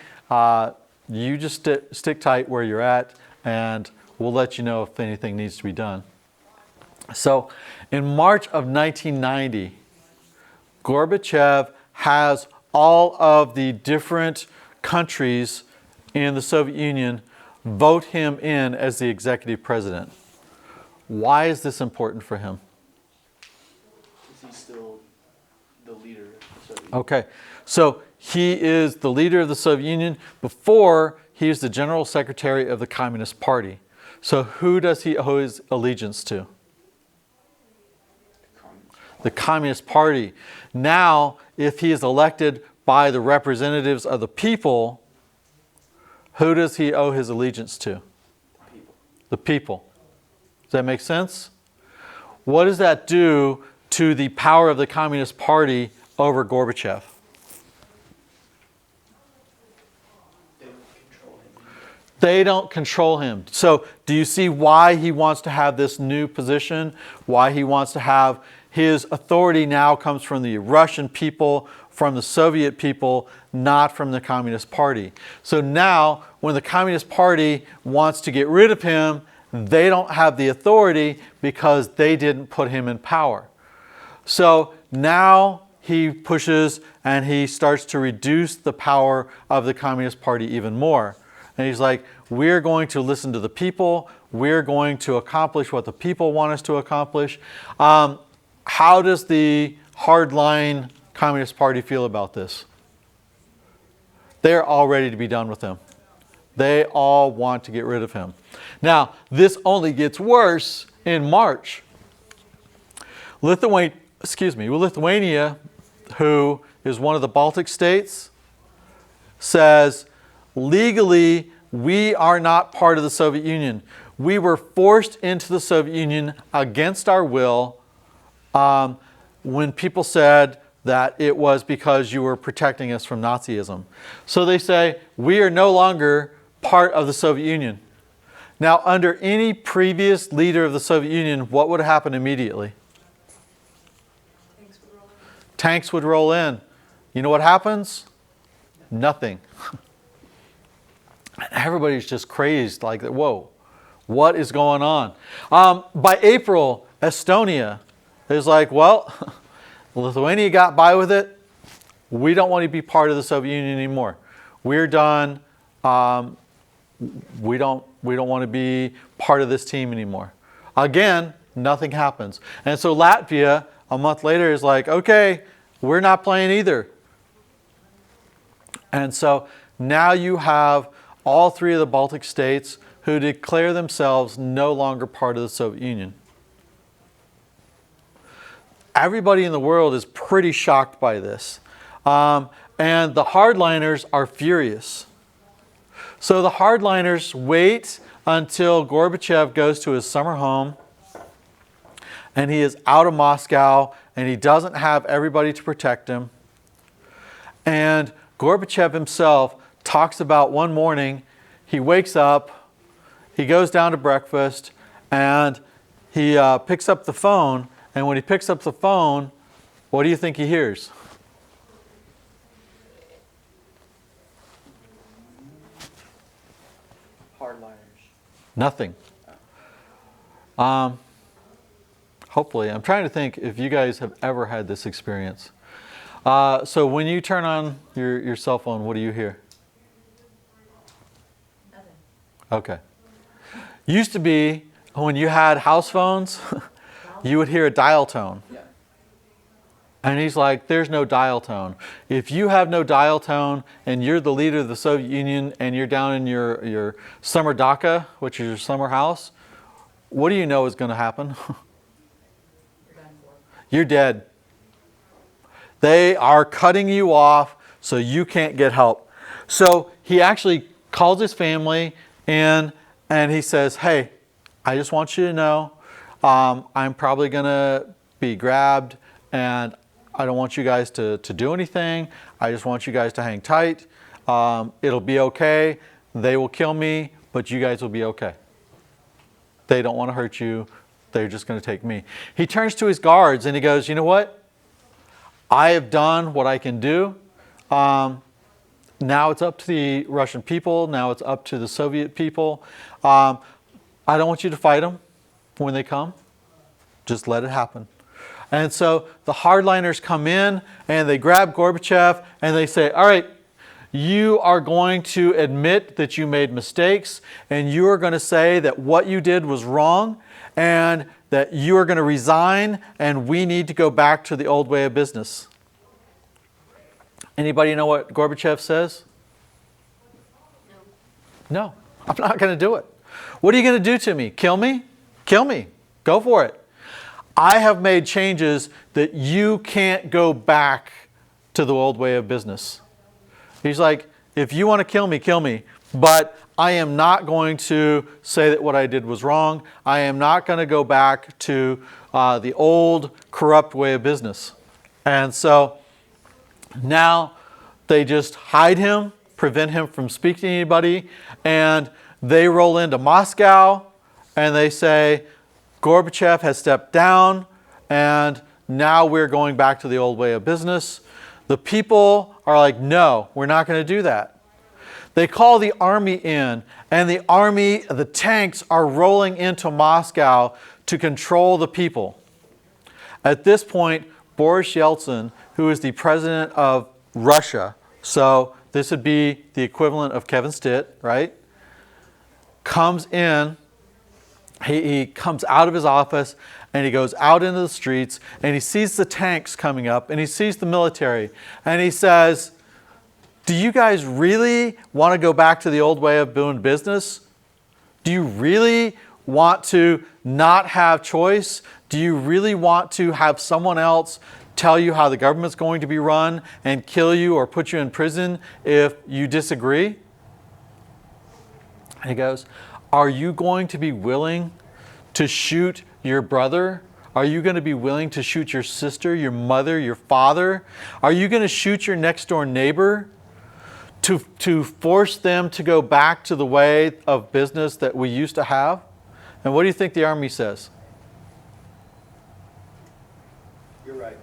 you just stick tight where you're at, and we'll let you know if anything needs to be done. So in March of 1990, Gorbachev has all of the different countries in the Soviet Union vote him in as the executive president. Why is this important for him? Is he still the leader of the Soviet Union? Okay, so he is the leader of the Soviet Union. Before, he is the general secretary of the Communist Party. So who does he owe his allegiance to? The Communist Party. Now, if he is elected by the representatives of the people, who does he owe his allegiance to? People. The people. Does that make sense? What does that do to the power of the Communist Party over Gorbachev? They don't control him. They don't control him. So do you see why he wants to have this new position? Why he wants to have his authority now comes from the Russian people, from the Soviet people, not from the Communist Party. So now, when the Communist Party wants to get rid of him, they don't have the authority because they didn't put him in power. So now he pushes and he starts to reduce the power of the Communist Party even more. And he's like, we're going to listen to the people. We're going to accomplish what the people want us to accomplish. How does the hardline Communist Party feel about this? They're all ready to be done with him. They all want to get rid of him. Now, this only gets worse in March. Lithuania, who is one of the Baltic states, says legally we are not part of the Soviet Union. We were forced into the Soviet Union against our will when people said that it was because you were protecting us from Nazism. So they say, we are no longer part of the Soviet Union. Now, under any previous leader of the Soviet Union, what would happen immediately? Tanks would roll in. You know what happens? Nothing. Everybody's just crazed, like, whoa, what is going on? By April, Estonia is like, well, Lithuania got by with it. We don't want to be part of the Soviet Union anymore. We're done. We don't want to be part of this team anymore. Again, nothing happens. And so Latvia, a month later, is like, okay, we're not playing either. And so now you have all three of the Baltic states who declare themselves no longer part of the Soviet Union. Everybody in the world is pretty shocked by this. And the hardliners are furious. So the hardliners wait until Gorbachev goes to his summer home and he is out of Moscow and he doesn't have everybody to protect him. And Gorbachev himself talks about one morning, he wakes up, he goes down to breakfast, and he picks up the phone. And when he picks up the phone, what do you think he hears? Hardliners. Nothing. Hopefully. I'm trying to think if you guys have ever had this experience. So when you turn on your cell phone, what do you hear? Nothing. Okay. Used to be when you had house phones, you would hear a dial tone. Yeah. And he's like, there's no dial tone. If you have no dial tone and you're the leader of the Soviet Union and you're down in your summer dacha, which is your summer house, what do you know is going to happen? You're done for. You're dead. They are cutting you off so you can't get help. So he actually calls his family in and he says, hey, I just want you to know I'm probably going to be grabbed and I don't want you guys to do anything. I just want you guys to hang tight. It'll be okay. They will kill me, but you guys will be okay. They don't want to hurt you. They're just going to take me. He turns to his guards and he goes, you know what? I have done what I can do. Now it's up to the Russian people. Now it's up to the Soviet people. I don't want you to fight them when they come. Just let it happen. And so the hardliners come in and they grab Gorbachev and they say, all right, you are going to admit that you made mistakes and you are going to say that what you did was wrong and that you are going to resign and we need to go back to the old way of business. Anybody know what Gorbachev says? No, I'm not going to do it. What are you going to do to me? Kill me? Kill me. Go for it. I have made changes that you can't go back to the old way of business. He's like, if you want to kill me, but I am not going to say that what I did was wrong. I am not going to go back to the old corrupt way of business. And so now they just hide him, prevent him from speaking to anybody, and they roll into Moscow and they say, Gorbachev has stepped down and now we're going back to the old way of business. The people are like, no, we're not going to do that. They call the army in and the tanks are rolling into Moscow to control the people. At this point, Boris Yeltsin, who is the president of Russia, so this would be the equivalent of Kevin Stitt, right? Comes in, he comes out of his office and he goes out into the streets and he sees the tanks coming up and he sees the military and he says, do you guys really want to go back to the old way of doing business? Do you really want to not have choice? Do you really want to have someone else tell you how the government's going to be run and kill you or put you in prison if you disagree? He goes, are you going to be willing to shoot your brother? Are you going to be willing to shoot your sister, your mother, your father? Are you going to shoot your next door neighbor to force them to go back to the way of business that we used to have? And what do you think the Army says? You're right.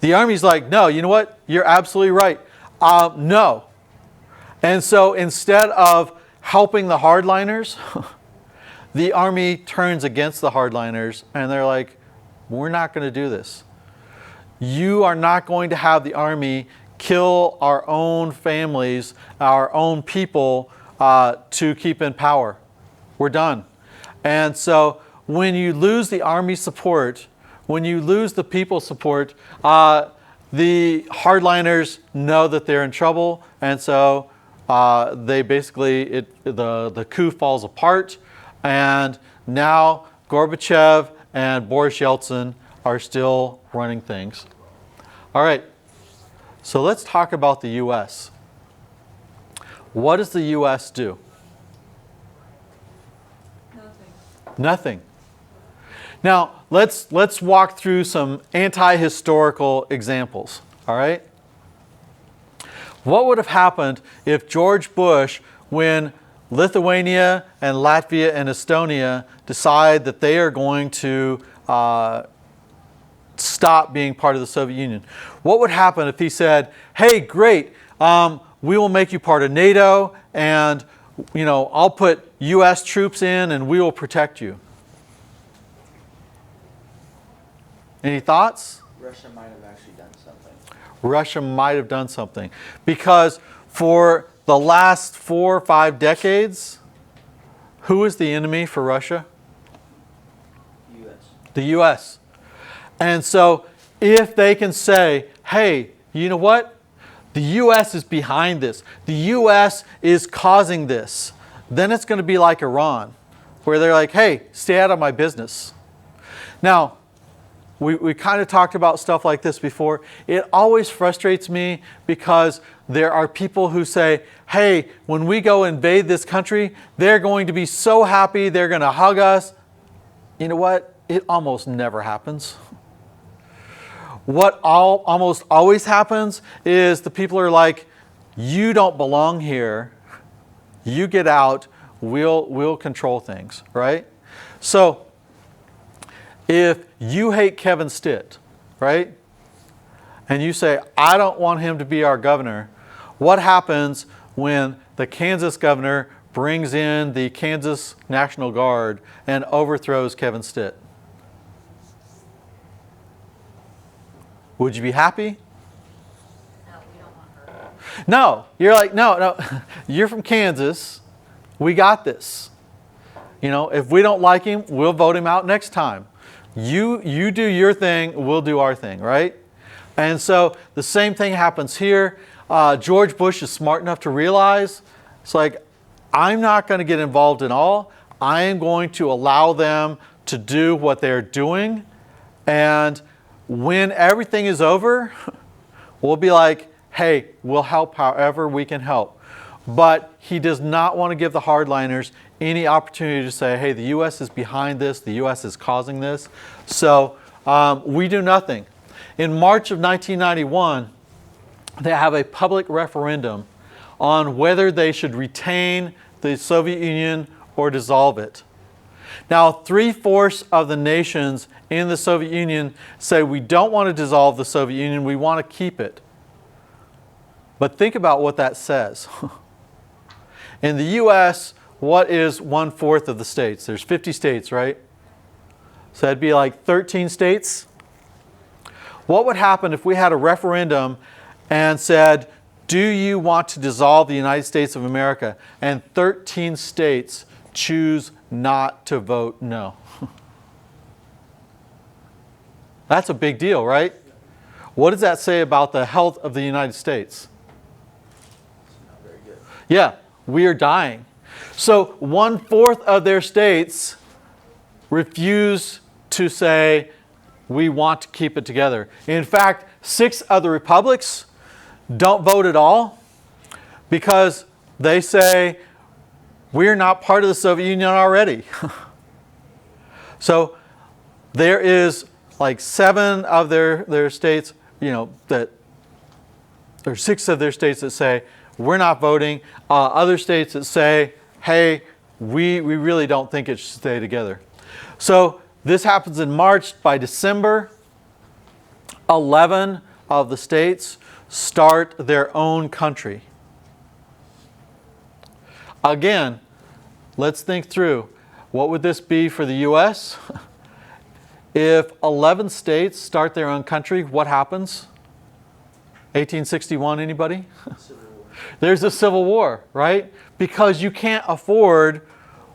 The Army's like, no, you know what? You're absolutely right. No. And so instead of helping the hardliners, the Army turns against the hardliners, and they're like, we're not going to do this. You are not going to have the Army kill our own families, our own people, to keep in power. We're done. And so when you lose the Army support, when you lose the people support, the hardliners know that they're in trouble, and so they basically, the coup falls apart, and now Gorbachev and Boris Yeltsin are still running things. All right, so let's talk about the U.S. What does the U.S. do? Nothing. Now, let's walk through some anti-historical examples, all right? What would have happened if George Bush, when Lithuania and Latvia and Estonia decide that they are going to stop being part of the Soviet Union? What would happen if he said, hey, great, we will make you part of NATO, and I'll put U.S. troops in and we will protect you? Any thoughts? Russia might have actually done something. Russia might have done something. Because for the last 4 or 5 decades, who is the enemy for Russia? U.S. The U.S. And so if they can say, hey, you know what? The U.S. is behind this. The U.S. is causing this. Then it's going to be like Iran, where they're like, hey, stay out of my business. Now, we kind of talked about stuff like this before. It always frustrates me because there are people who say, hey, when we go invade this country, they're going to be so happy, they're going to hug us. You know what? It almost never happens. What almost always happens is the people are like, you don't belong here. You get out. We'll control things, right? So if you hate Kevin Stitt, right, and you say, I don't want him to be our governor, what happens when the Kansas governor brings in the Kansas National Guard and overthrows Kevin Stitt? Would you be happy? No, we don't want her. No. You're like, no. You're from Kansas. We got this. If we don't like him, we'll vote him out next time. You do your thing, we'll do our thing, right? And so the same thing happens here. George Bush is smart enough to realize, it's like, I'm not going to get involved in all. I am going to allow them to do what they're doing. And when everything is over, we'll be like, hey, we'll help however we can help. But he does not want to give the hardliners any opportunity to say, hey, the U.S. is behind this, the U.S. is causing this. So we do nothing. In March of 1991, they have a public referendum on whether they should retain the Soviet Union or dissolve it. Now, 3/4 of the nations in the Soviet Union say we don't want to dissolve the Soviet Union, we want to keep it. But think about what that says. In the U.S., what is 1/4 of the states? There's 50 states, right? So that'd be like 13 states. What would happen if we had a referendum and said, do you want to dissolve the United States of America? And 13 states choose not to vote no. That's a big deal, right? What does that say about the health of the United States? It's not very good. Yeah, we are dying. So 1/4 of their states refuse to say, we want to keep it together. In fact, 6 of the republics don't vote at all because they say, we're not part of the Soviet Union already. So there is like 7 of their states, that, or 6 of their states that say, we're not voting. Other states that say, hey, we really don't think it should stay together. So this happens in March. By December, 11 of the states start their own country. Again, let's think through. What would this be for the U.S.? If 11 states start their own country, what happens? 1861, anybody? Civil War. There's a civil war, right? Because you can't afford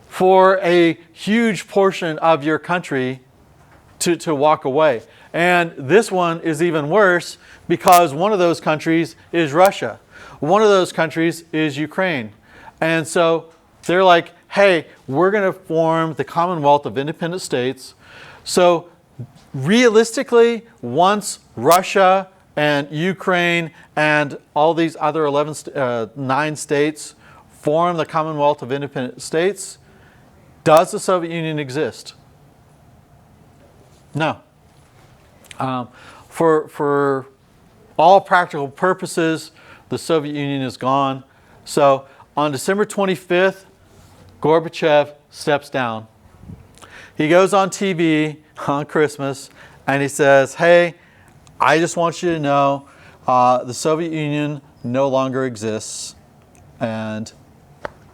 for a huge portion of your country to walk away. And this one is even worse because one of those countries is Russia. One of those countries is Ukraine. And so they're like, hey, we're going to form the Commonwealth of Independent States. So realistically, once Russia and Ukraine and all these other 9 states form the Commonwealth of Independent States, does the Soviet Union exist? No. For all practical purposes, the Soviet Union is gone. So on December 25th, Gorbachev steps down. He goes on TV on Christmas and he says, hey, I just want you to know the Soviet Union no longer exists, and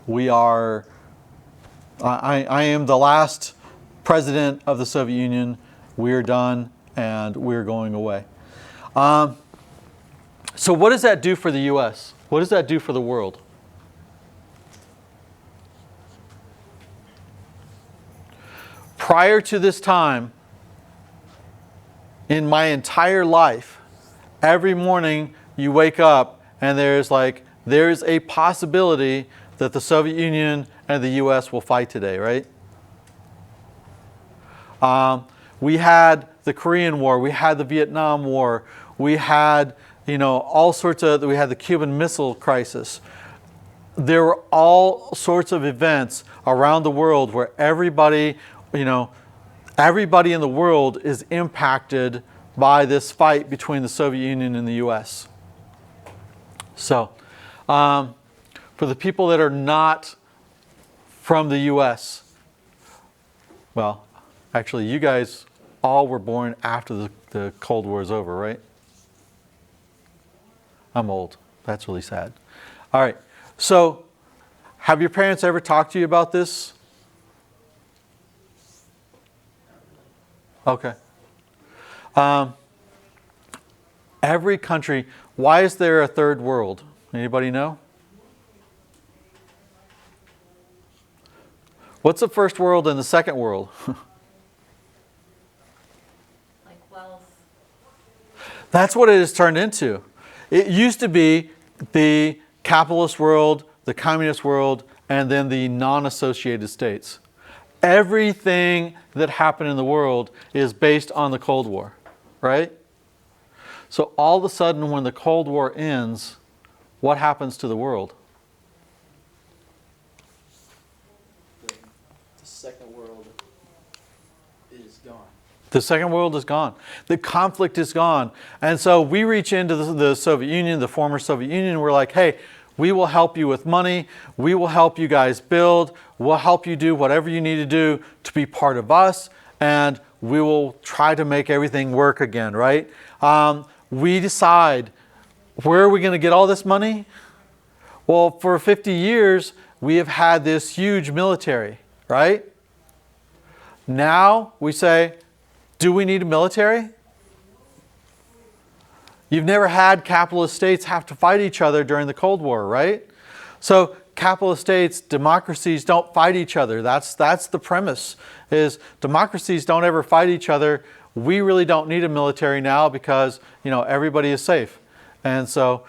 we are, I am the last president of the Soviet Union. We're done and we're going away. So what does that do for the U.S.? What does that do for the world? Prior to this time, in my entire life, every morning you wake up and there's a possibility that the Soviet Union and the U.S. will fight today, right? We had the Korean War, we had the Vietnam War, we had, we had the Cuban Missile Crisis. There were all sorts of events around the world where everybody in the world is impacted by this fight between the Soviet Union and the U.S. So, for the people that are not from the U.S., well, actually, you guys all were born after the Cold War is over, right? I'm old. That's really sad. All right. So, have your parents ever talked to you about this? Okay. Every country, why is there a third world? Anybody know? What's the first world and the second world? Like wealth. That's what it has turned into. It used to be the capitalist world, the communist world, and then the non-associated states. Everything that happened in the world is based on the Cold War, right? So all of a sudden, when the Cold War ends, what happens to the world? The second world is gone. The second world is gone. The conflict is gone. And so we reach into the Soviet Union, the former Soviet Union, we're like, hey, we will help you with money. We will help you guys build. We'll help you do whatever you need to do to be part of us. And we will try to make everything work again, right? We decide, where are we going to get all this money? Well, for 50 years, we have had this huge military, right? Now we say, do we need a military? You've never had capitalist states have to fight each other during the Cold War, right? So capitalist states, democracies don't fight each other. That's the premise, is democracies don't ever fight each other. We really don't need a military now because, everybody is safe. And so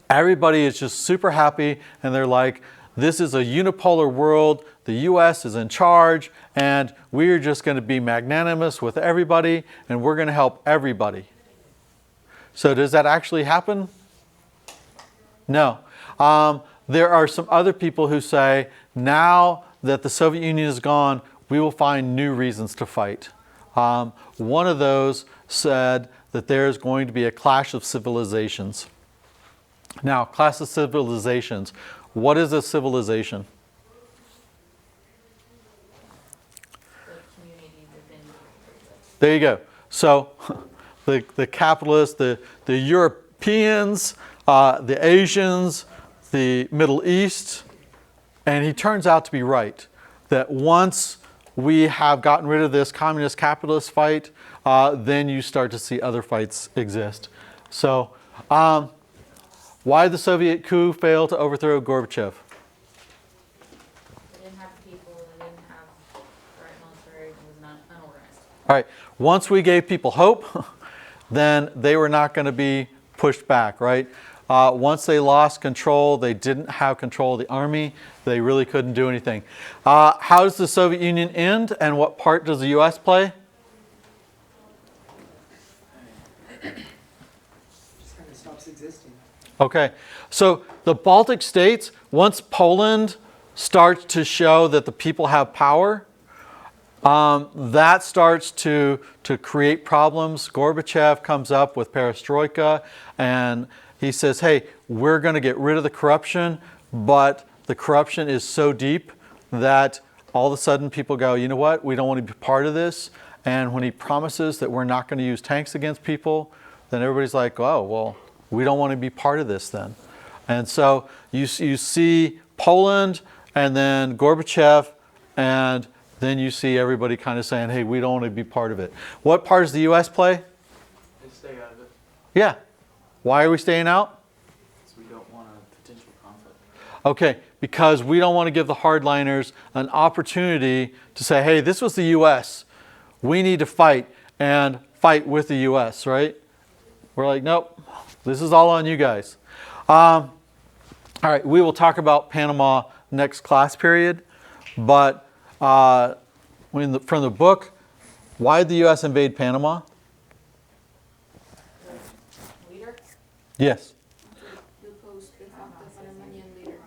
everybody is just super happy and they're like, this is a unipolar world. The U.S. is in charge and we're just going to be magnanimous with everybody and we're going to help everybody. So does that actually happen? No. there are some other people who say, now that the Soviet Union is gone, we will find new reasons to fight. One of those said that there's going to be a clash of civilizations. Now, clash of civilizations. What is a civilization? the community within. There you go. So the capitalists, the Europeans, the Asians, the Middle East, and he turns out to be right, that once we have gotten rid of this communist capitalist fight, then you start to see other fights exist. So why did the Soviet coup fail to overthrow Gorbachev? They didn't have people, they didn't have the right military, it was not unorganized. All right, once we gave people hope, then they were not going to be pushed back, right? Once they lost control, they didn't have control of the army, they really couldn't do anything. How does the Soviet Union end, and what part does the US play? Just kind of stops existing. Okay, so the Baltic states, once Poland starts to show that the people have power, that starts to create problems. Gorbachev comes up with perestroika, and he says, hey, we're going to get rid of the corruption, but the corruption is so deep that all of a sudden people go, you know what, we don't want to be part of this. And when he promises that we're not going to use tanks against people, then everybody's like, oh, well, we don't want to be part of this then. And so you see Poland, and then Gorbachev, and then you see everybody kind of saying, hey, we don't want to be part of it. What part does the US play? They stay out of it, Yeah. Why are we staying out? because we don't want a potential conflict. Okay, because we don't want to give the hardliners an opportunity to say, hey, this was the US. We need to fight and fight with the US, right? We're like, nope, this is all on you guys. All right, we will talk about Panama next class period, but from the book, why did the US invade Panama? Leader? Yes. Who posed the Panamanian leader?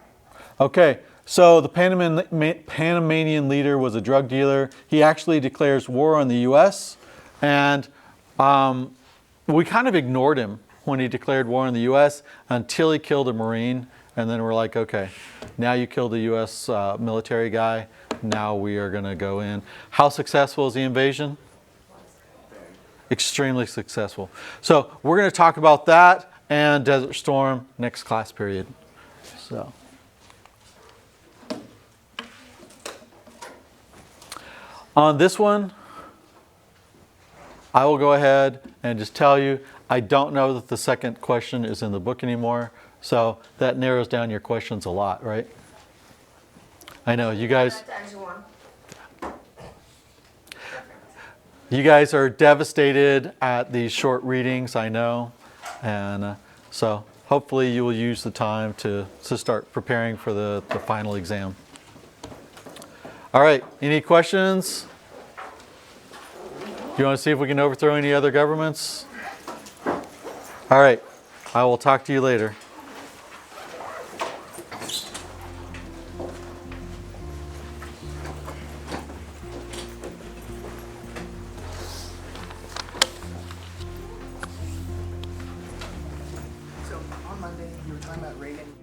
Okay, so the Panamanian leader was a drug dealer. He actually declares war on the US, and we kind of ignored him when he declared war on the US until he killed a Marine, and then we're like, okay, now you killed a US military guy, now we are going to go in. How successful is the invasion? Extremely successful. So we're going to talk about that and Desert Storm next class period. So. On this one, I will go ahead and just tell you, I don't know that the second question is in the book anymore, so that narrows down your questions a lot, right? I know, you guys are devastated at these short readings, I know, and so hopefully you will use the time to start preparing for the final exam. All right, any questions? Do you want to see if we can overthrow any other governments? All right, I will talk to you later. So on Monday, you were talking about Reagan.